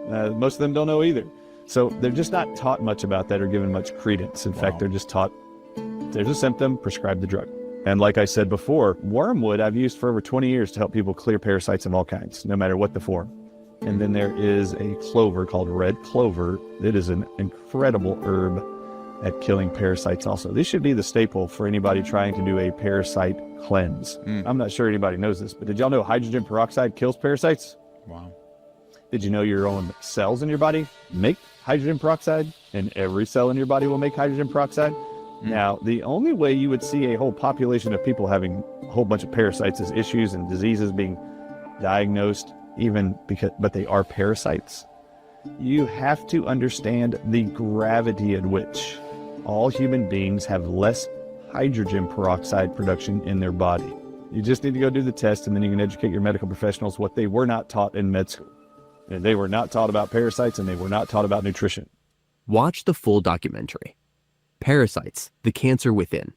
Most of them don't know either. So they're just not taught much about that or given much credence. In fact, they're just taught there's a symptom, prescribe the drug. And like I said before, wormwood I've used for over 20 years to help people clear parasites of all kinds, no matter what the form. And then there is a clover called red clover. It is an incredible herb, at killing parasites also. This should be the staple for anybody trying to do a parasite cleanse. I'm not sure anybody knows this, but did y'all know hydrogen peroxide kills parasites? Wow. Did you know your own cells in your body make hydrogen peroxide, and every cell in your body will make hydrogen peroxide? Now, the only way you would see a whole population of people having a whole bunch of parasites as issues and diseases being diagnosed, but they are parasites. You have to understand the gravity at which all human beings have less hydrogen peroxide production in their body. You just need to go do the test, and then you can educate your medical professionals what they were not taught in med school. And they were not taught about parasites, and they were not taught about nutrition. Watch the full documentary, Parasites, the Cancer Within,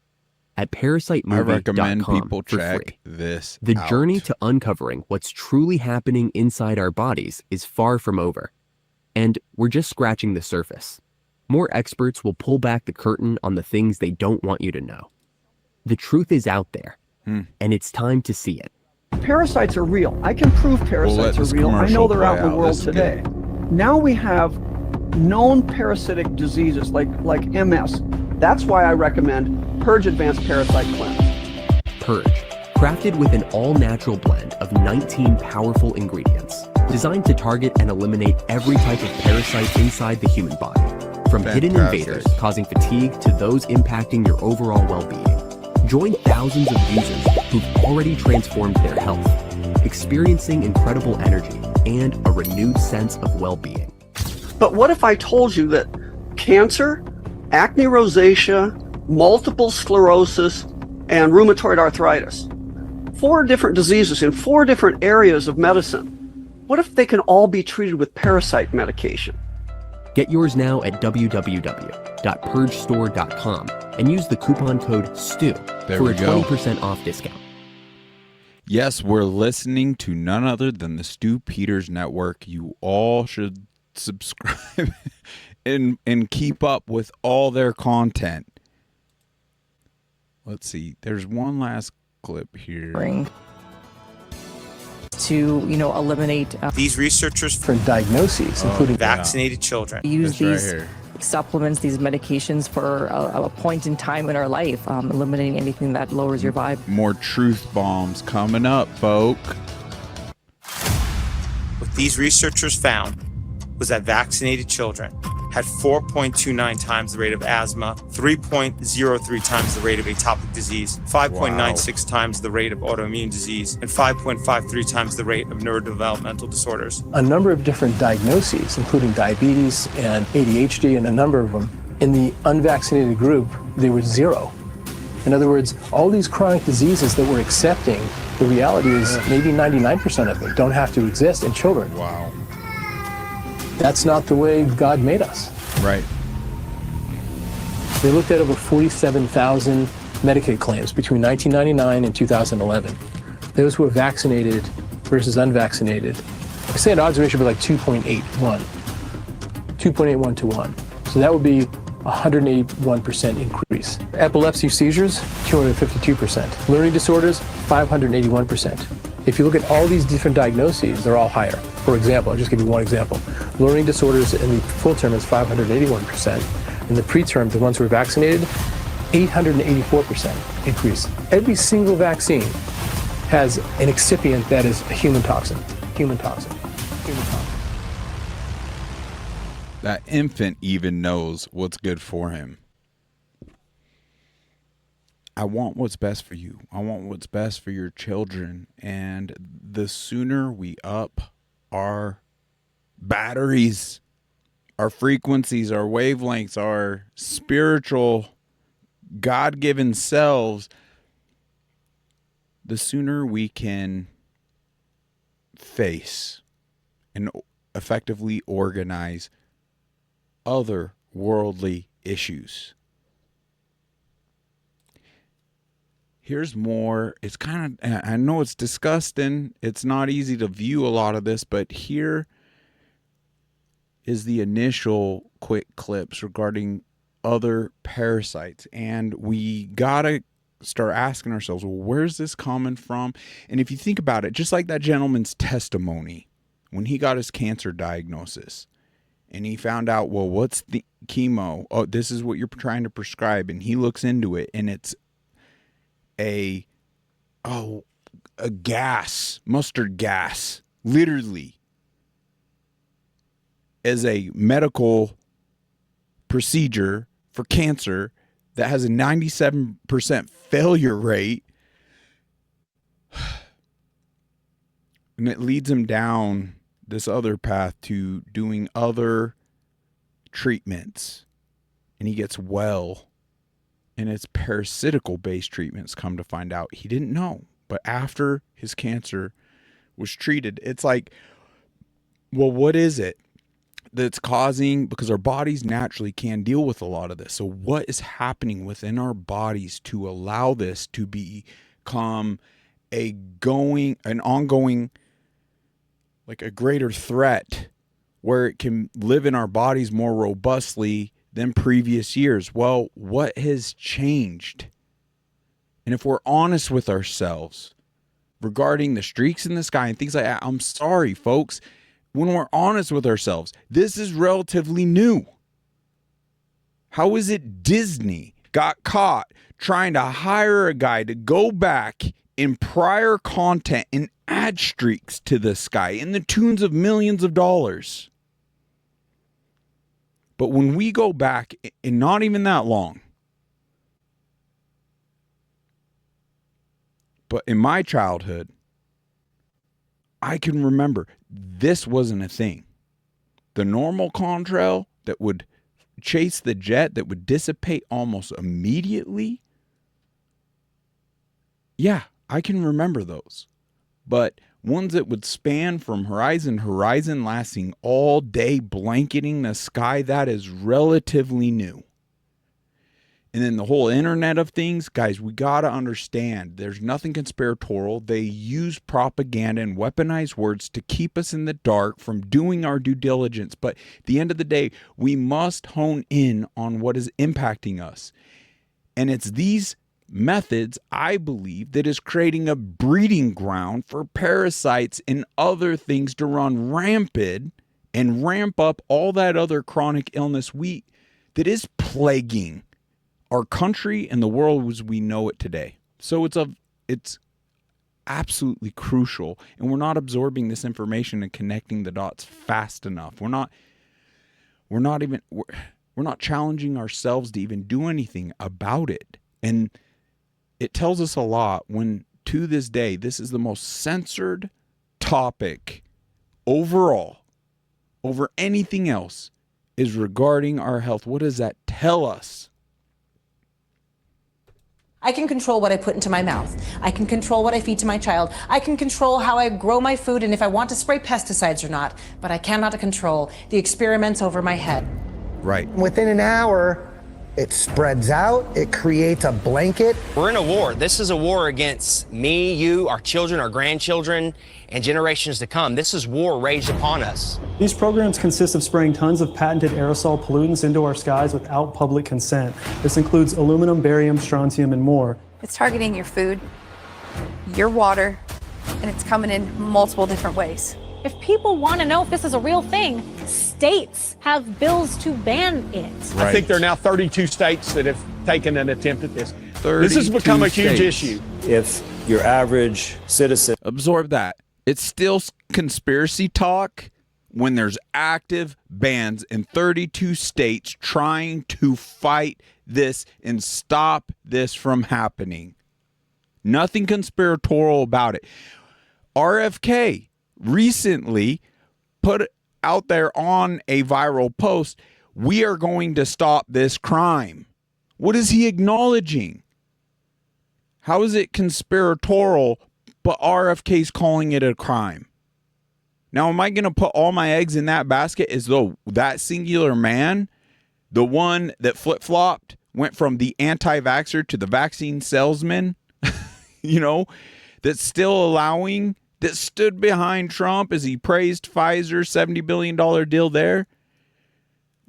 at parasitemovie.com. I recommend people for check free. this The out. journey to uncovering what's truly happening inside our bodies is far from over. And we're just scratching the surface. More experts will pull back the curtain on the things they don't want you to know. The truth is out there, and it's time to see it. Parasites are real. I can prove parasites are real. I know they're out in the world today. Now we have known parasitic diseases like MS. That's why I recommend Purge Advanced Parasite Cleanse. Purge, crafted with an all-natural blend of 19 powerful ingredients, designed to target and eliminate every type of parasite inside the human body, from hidden invaders causing fatigue to those impacting your overall well-being. Join thousands of users who've already transformed their health, experiencing incredible energy and a renewed sense of well-being. But what if I told you that cancer, acne rosacea, multiple sclerosis, and rheumatoid arthritis, 4 different diseases in 4 different areas of medicine, what if they can all be treated with parasite medication? Get yours now at www.purgestore.com and use the coupon code STEW for a 20% off discount. Yes, we're listening to none other than the Stu Peters Network. You all should subscribe and keep up with all their content. Let's see. There's one last clip here. To eliminate these researchers for diagnoses, including vaccinated children. Use these supplements, these medications for a point in time in our life, eliminating anything that lowers your vibe. More truth bombs coming up, folk. What these researchers found was that vaccinated children had 4.29 times the rate of asthma, 3.03 times the rate of atopic disease, 5.96 times the rate of autoimmune disease, and 5.53 times the rate of neurodevelopmental disorders. A number of different diagnoses, including diabetes and ADHD, and a number of them. In the unvaccinated group, there was 0. In other words, all these chronic diseases that we're accepting, the reality is maybe 99% of them don't have to exist in children. Wow. That's not the way God made us. Right. They looked at over 47,000 Medicaid claims between 1999 and 2011. Those who were vaccinated versus unvaccinated, I say an odds ratio would be like 2.81 to 1. So that would be 181% increase. Epilepsy seizures, 252%. Learning disorders, 581%. If you look at all these different diagnoses, they're all higher. For example, I'll just give you one example. Learning disorders in the full term is 581%. In the preterm, the ones who are vaccinated, 884% increase. Every single vaccine has an excipient that is a human toxin. Human toxin. Human toxin. That infant even knows what's good for him. I want what's best for you. I want what's best for your children. And the sooner we up our batteries, our frequencies, our wavelengths, our spiritual, God-given selves, the sooner we can face and effectively organize other worldly issues. Here's more. It's kind of, I know it's disgusting. It's not easy to view a lot of this, but here is the initial quick clips regarding other parasites. And we got to start asking ourselves, well, where's this coming from? And if you think about it, just like that gentleman's testimony when he got his cancer diagnosis, and he found out, well, what's the chemo? Oh, this is what you're trying to prescribe. And he looks into it, and it's a gas, mustard gas, literally, as a medical procedure for cancer that has a 97% failure rate. And it leads him down this other path to doing other treatments. And he gets well. And it's parasitical based treatments, come to find out. He didn't know. But after his cancer was treated, it's like, well, what is it that's causing? Because our bodies naturally can deal with a lot of this. So what is happening within our bodies to allow this to become an ongoing, like a greater threat, where it can live in our bodies more robustly than previous years? Well, what has changed? And if we're honest with ourselves regarding the streaks in the sky and things like that, I'm sorry, folks, when we're honest with ourselves, this is relatively new. How is it Disney got caught trying to hire a guy to go back in prior content and add streaks to the sky in the tunes of millions of dollars? But when we go back, and not even that long, but in my childhood, I can remember this wasn't a thing. The normal contrail that would chase the jet that would dissipate almost immediately. Yeah, I can remember those. But ones that would span from horizon to horizon, lasting all day, blanketing the sky, that is relatively new. And then the whole Internet of Things, guys, we got to understand there's nothing conspiratorial. They use propaganda and weaponized words to keep us in the dark from doing our due diligence. But at the end of the day, we must hone in on what is impacting us. And it's these methods, I believe, that is creating a breeding ground for parasites and other things to run rampant and ramp up all that other chronic illness that is plaguing our country and the world as we know it today. So it's absolutely crucial, and we're not absorbing this information and connecting the dots fast enough. We're not challenging ourselves to even do anything about it. And it tells us a lot when, to this day, this is the most censored topic overall over anything else is regarding our health. What does that tell us? I can control what I put into my mouth. I can control what I feed to my child. I can control how I grow my food and if I want to spray pesticides or not. But I cannot control the experiments over my head. Right. Within an hour, it spreads out. It creates a blanket. We're in a war. This is a war against me, you, our children, our grandchildren, and generations to come. This is war raged upon us. These programs consist of spraying tons of patented aerosol pollutants into our skies without public consent. This includes aluminum, barium, strontium, and more. It's targeting your food, your water, and it's coming in multiple different ways. If people want to know if this is a real thing, states have bills to ban it. Right. I think there are now 32 states that have taken an attempt at this. This has become a huge issue. If your average citizen... Absorb that. It's still conspiracy talk when there's active bans in 32 states trying to fight this and stop this from happening. Nothing conspiratorial about it. RFK recently put out there on a viral post, we are going to stop this crime. What is he acknowledging? How is it conspiratorial, but RFK's calling it a crime? Now, am I going to put all my eggs in that basket as though that singular man, the one that flip-flopped, went from the anti-vaxxer to the vaccine salesman, that's still allowing, that stood behind Trump as he praised Pfizer's $70 billion deal there,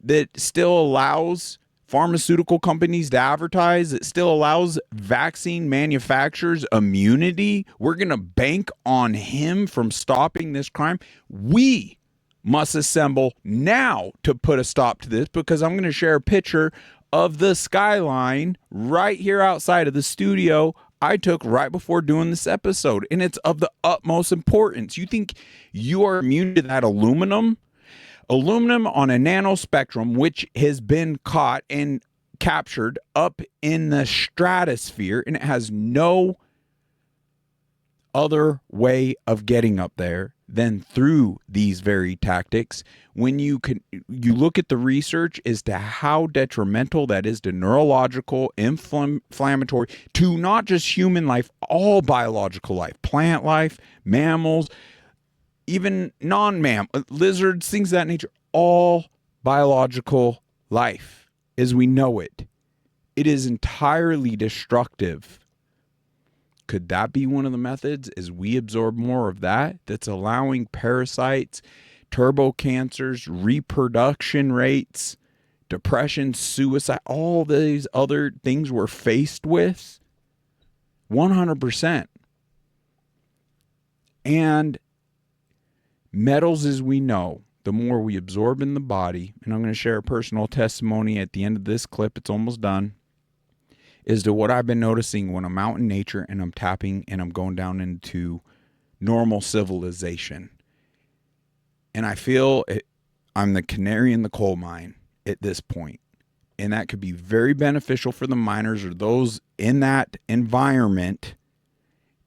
that still allows pharmaceutical companies to advertise, that still allows vaccine manufacturers immunity? We're going to bank on him from stopping this crime. We must assemble now to put a stop to this, because I'm going to share a picture of the skyline right here outside of the studio I took right before doing this episode, and it's of the utmost importance. You think you are immune to that aluminum? Aluminum on a nanospectrum, which has been caught and captured up in the stratosphere, and it has no other way of getting up there than through these very tactics. When you look at the research as to how detrimental that is to neurological, inflammatory, to not just human life, all biological life, plant life, mammals, even non-mammal, lizards, things of that nature, all biological life as we know it. It is entirely destructive. Could that be one of the methods, as we absorb more of that, that's allowing parasites, turbo cancers, reproduction rates, depression, suicide, all these other things we're faced with? 100%. And metals, as we know, the more we absorb in the body, and I'm going to share a personal testimony at the end of this clip, it's almost done, is to what I've been noticing when I'm out in nature and I'm tapping and I'm going down into normal civilization. And I feel I'm the canary in the coal mine at this point. And that could be very beneficial for the miners or those in that environment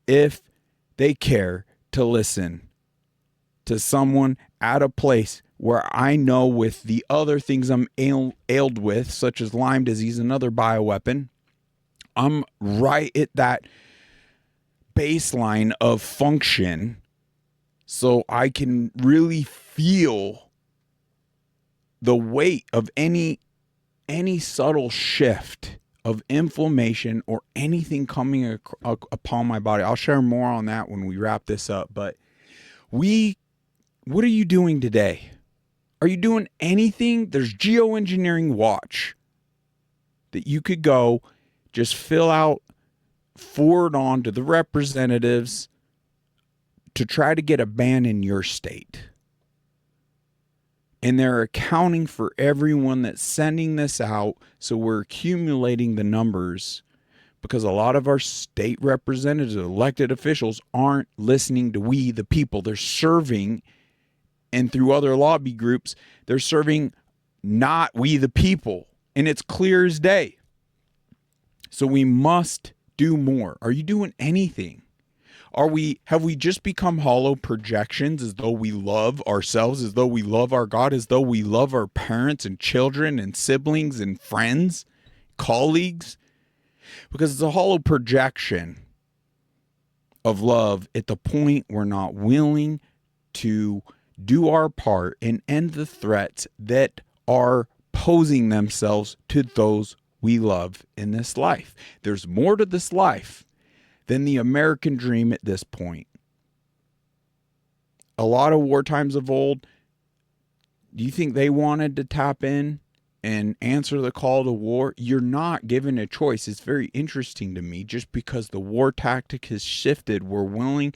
if they care to listen to someone at a place where I know with the other things I'm ailed with, such as Lyme disease, another bioweapon, I'm right at that baseline of function, so I can really feel the weight of any subtle shift of inflammation or anything coming upon my body. I'll share more on that when we wrap this up. But what are you doing today? Are you doing anything? There's geoengineering watch that you could go just fill out, forward on to the representatives to try to get a ban in your state. And they're accounting for everyone that's sending this out, so we're accumulating the numbers, because a lot of our state representatives, elected officials, aren't listening to we the people. They're serving, and through other lobby groups, they're serving not we the people. And it's clear as day. So we must do more. Are you doing anything? Have we just become hollow projections, as though we love ourselves, as though we love our God, as though we love our parents and children and siblings and friends, colleagues? Because it's a hollow projection of love at the point we're not willing to do our part and end the threats that are posing themselves to those we love in this life. There's more to this life than the American dream at this point. A lot of war times of old, do you think they wanted to tap in and answer the call to war? You're not given a choice. It's very interesting to me. Just because the war tactic has shifted, we're willing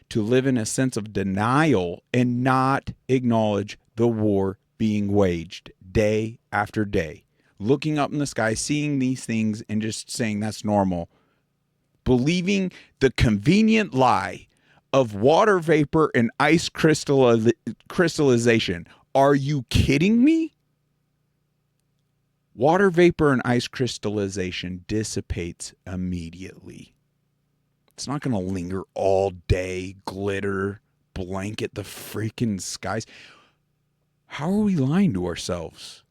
to live in a sense of denial and not acknowledge the war being waged day after day. Looking up in the sky, seeing these things and just saying that's normal. Believing the convenient lie of water vapor and ice crystallization. Are you kidding me? Water vapor and ice crystallization dissipates immediately. It's not going to linger all day, glitter, blanket the freaking skies. How are we lying to ourselves?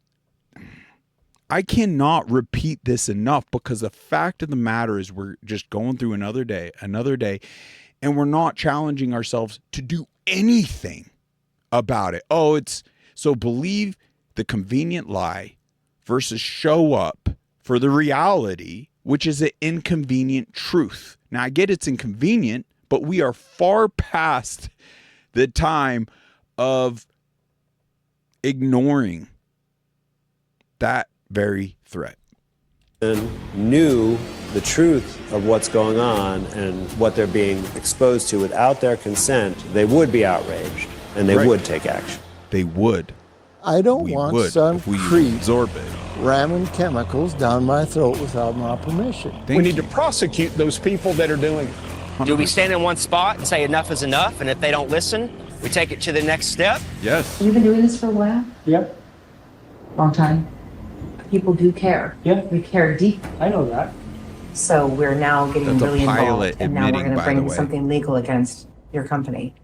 I cannot repeat this enough, because the fact of the matter is we're just going through another day, and we're not challenging ourselves to do anything about it. So believe the convenient lie versus show up for the reality, which is an inconvenient truth. Now, I get it's inconvenient, but we are far past the time of ignoring that very threat. And knew the truth of what's going on and what they're being exposed to without their consent, they would be outraged and they would take action. They would. I don't We want would some if we creep absorb it. ramming chemicals down my throat without my permission. We need to prosecute those people that are doing it. Do we stand in one spot and say enough is enough? And if they don't listen, we take it to the next step? Yes. You've been doing this for a while? Yep. Long time. People do care. Yeah. We care deeply. I know that. So we're now getting That's a really pilot involved, and now we're admitting, going to by the bring way. something legal against your company.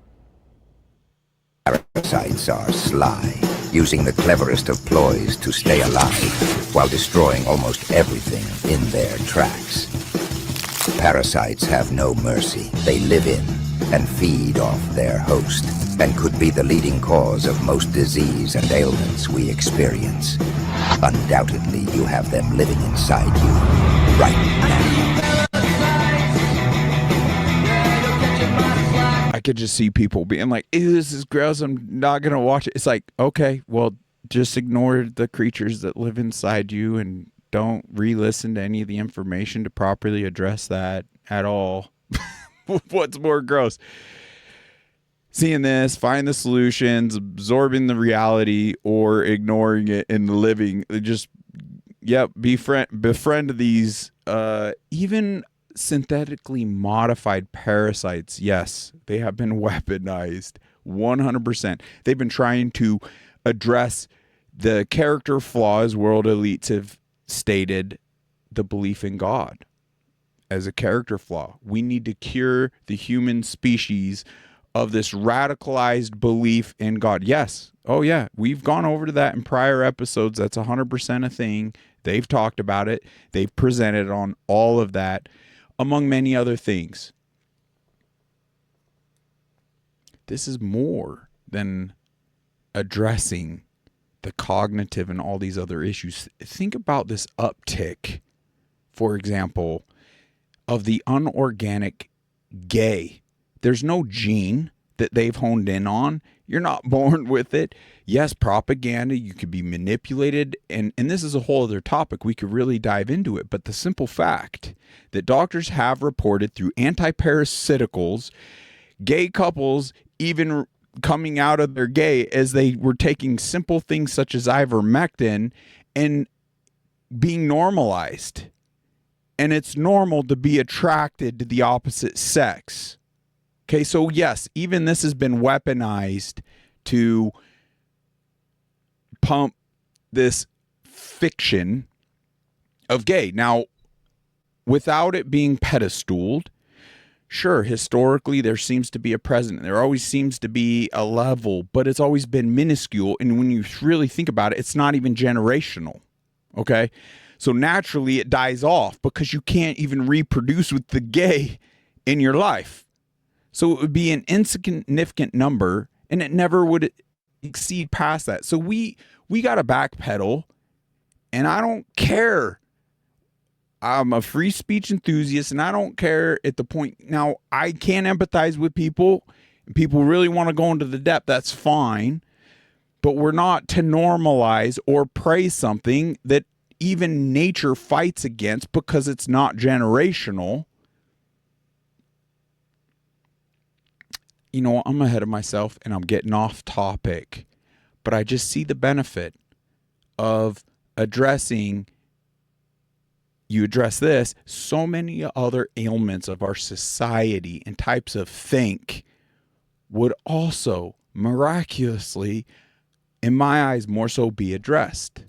Parasites are sly, using the cleverest of ploys to stay alive while destroying almost everything in their tracks. Parasites have no mercy. They live in and feed off their host and could be the leading cause of most disease and ailments we experience. Undoubtedly, you have them living inside you right now. I could just see people being like, ew, this is gross, I'm not going to watch it. It's like, okay, well, just ignore the creatures that live inside you and don't re-listen to any of the information to properly address that at all. What's more gross? Seeing this, find the solutions, absorbing the reality, or ignoring it and living. Just, befriend these, even synthetically modified parasites. Yes, they have been weaponized 100%. They've been trying to address the character flaws world elites have stated the belief in God as a character flaw. We need to cure the human species of this radicalized belief in God. Yes. Oh yeah. We've gone over to that in prior episodes. That's 100% a thing. They've talked about it. They've presented on all of that, among many other things. This is more than addressing the cognitive and all these other issues. Think about this uptick, for example, of the unorganic gay. There's no gene that they've honed in on. You're not born with it. Yes, propaganda, you could be manipulated. And this is a whole other topic. We could really dive into it. But the simple fact that doctors have reported through antiparasiticals, gay couples even coming out of their gay as they were taking simple things such as ivermectin and being normalized. And it's normal to be attracted to the opposite sex. Okay, so yes, even this has been weaponized to pump this fiction of gay. Now, without it being pedestaled, sure, historically there seems to be a precedent. There always seems to be a level, but it's always been minuscule. And when you really think about it, it's not even generational. Okay? So naturally it dies off because you can't even reproduce with the gay in your life. So it would be an insignificant number and it never would exceed past that. So we got to backpedal, and I don't care. I'm a free speech enthusiast, and I don't care at the point. Now, I can empathize with people, and people really want to go into the depth. That's fine. But we're not to normalize or praise something that even nature fights against because it's not generational. You know, I'm ahead of myself and I'm getting off topic, but I just see the benefit of addressing, you address this, so many other ailments of our society and types of think would also miraculously, in my eyes, more so be addressed.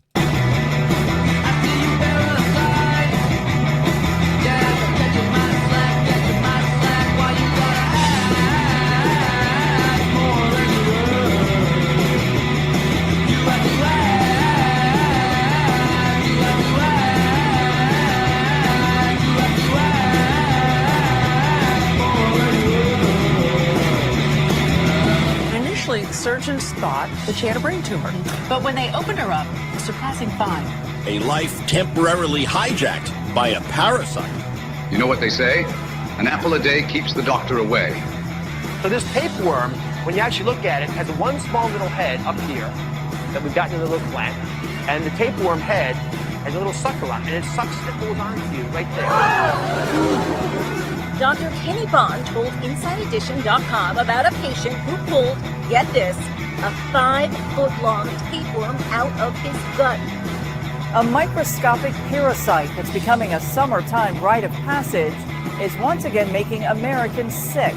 Surgeons thought that she had a brain tumor. But when they opened her up, a surprising find. A life temporarily hijacked by a parasite. You know what they say? An apple a day keeps the doctor away. So this tapeworm, when you actually look at it, has one small little head up here that we've got in the little plant. And the tapeworm head has a little sucker on it, and it sucks and it holds on to you right there. Dr. Kenny Bond told InsideEdition.com about a patient who pulled, get this, a 5-foot-long tapeworm out of his gut. A microscopic parasite that's becoming a summertime rite of passage is once again making Americans sick.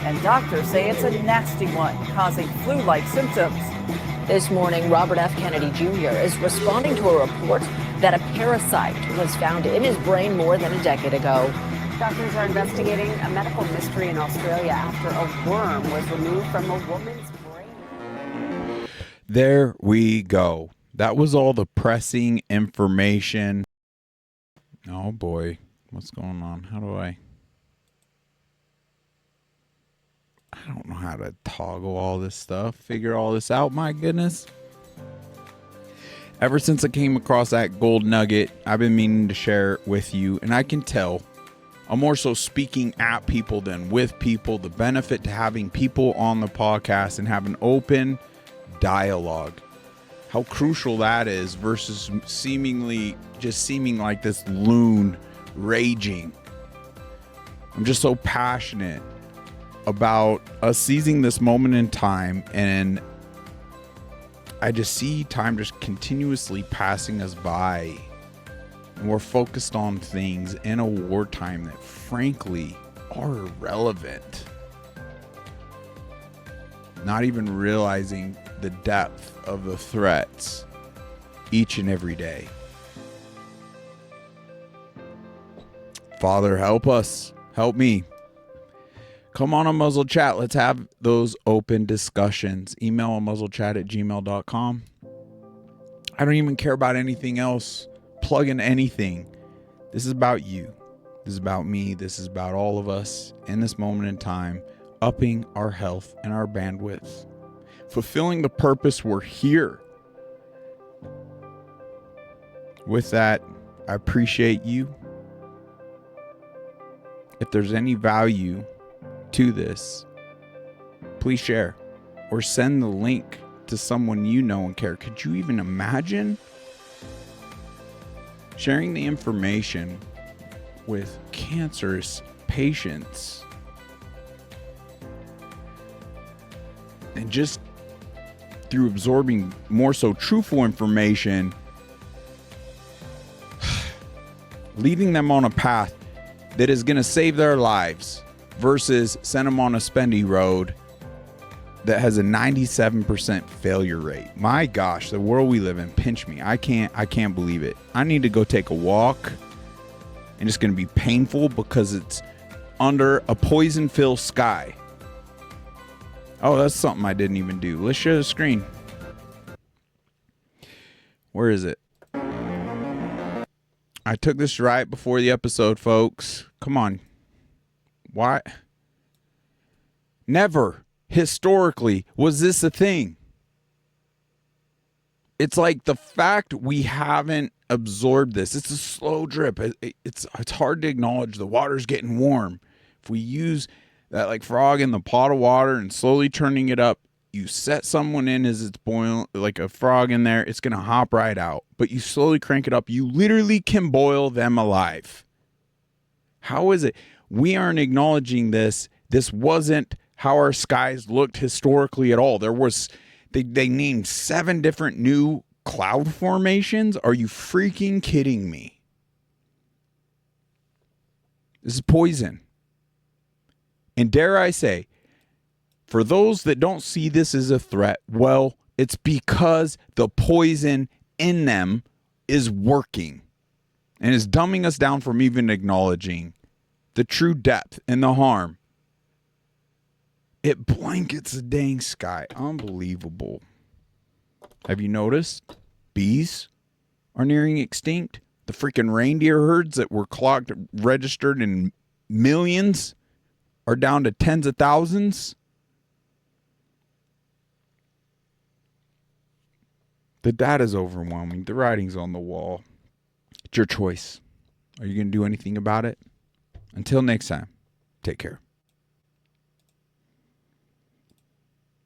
And doctors say it's a nasty one, causing flu-like symptoms. This morning, Robert F. Kennedy Jr. is responding to a report that a parasite was found in his brain more than a decade ago. Doctors are investigating a medical mystery in Australia after a worm was removed from a woman's brain. There we go. That was all the pressing information. Oh boy, what's going on? How do I don't know how to toggle all this stuff, figure all this out, my goodness. Ever since I came across that gold nugget, I've been meaning to share it with you, and I can tell I'm more so speaking at people than with people. The benefit to having people on the podcast and have an open dialogue. How crucial that is versus seeming like this loon raging. I'm just so passionate about us seizing this moment in time, and I just see time just continuously passing us by, and we're focused on things in a wartime that frankly are irrelevant, not even realizing the depth of the threats each and every day. Father, help us, help me. Come on Muzzle Chat. Let's have those open discussions. Email muzzlechat@gmail.com. I don't even care about anything else. Plug in anything. This is about you. This is about me. This is about all of us in this moment in time, upping our health and our bandwidth, fulfilling the purpose we're here. With that, I appreciate you. If there's any value to this, please share or send the link to someone you know and care. Could you even imagine sharing the information with cancerous patients and just through absorbing more so truthful information, leading them on a path that is going to save their lives versus send them on a spendy road that has a 97% failure rate. My gosh, the world we live in, pinch me. I can't believe it. I need to go take a walk, and it's going to be painful because it's under a poison-filled sky. Oh, that's something I didn't even do. Let's share the screen. Where is it? I took this right before the episode, folks. Come on. Why? Never historically was this a thing. It's like the fact we haven't absorbed this. It's a slow drip. It's hard to acknowledge the water's getting warm. If we use that like frog in the pot of water and slowly turning it up, you set someone in as it's boiling, like a frog in there, it's going to hop right out. But you slowly crank it up, you literally can boil them alive. How is it? We aren't acknowledging this. This wasn't how our skies looked historically at all. There was, they named 7 different new cloud formations. Are you freaking kidding me? This is poison. And dare I say, for those that don't see this as a threat, well, it's because the poison in them is working and is dumbing us down from even acknowledging the true depth and the harm. It blankets the dang sky. Unbelievable. Have you noticed? Bees are nearing extinct. The freaking reindeer herds that were clocked, registered in millions are down to tens of thousands. The data's overwhelming. The writing's on the wall. It's your choice. Are you going to do anything about it? Until next time, take care.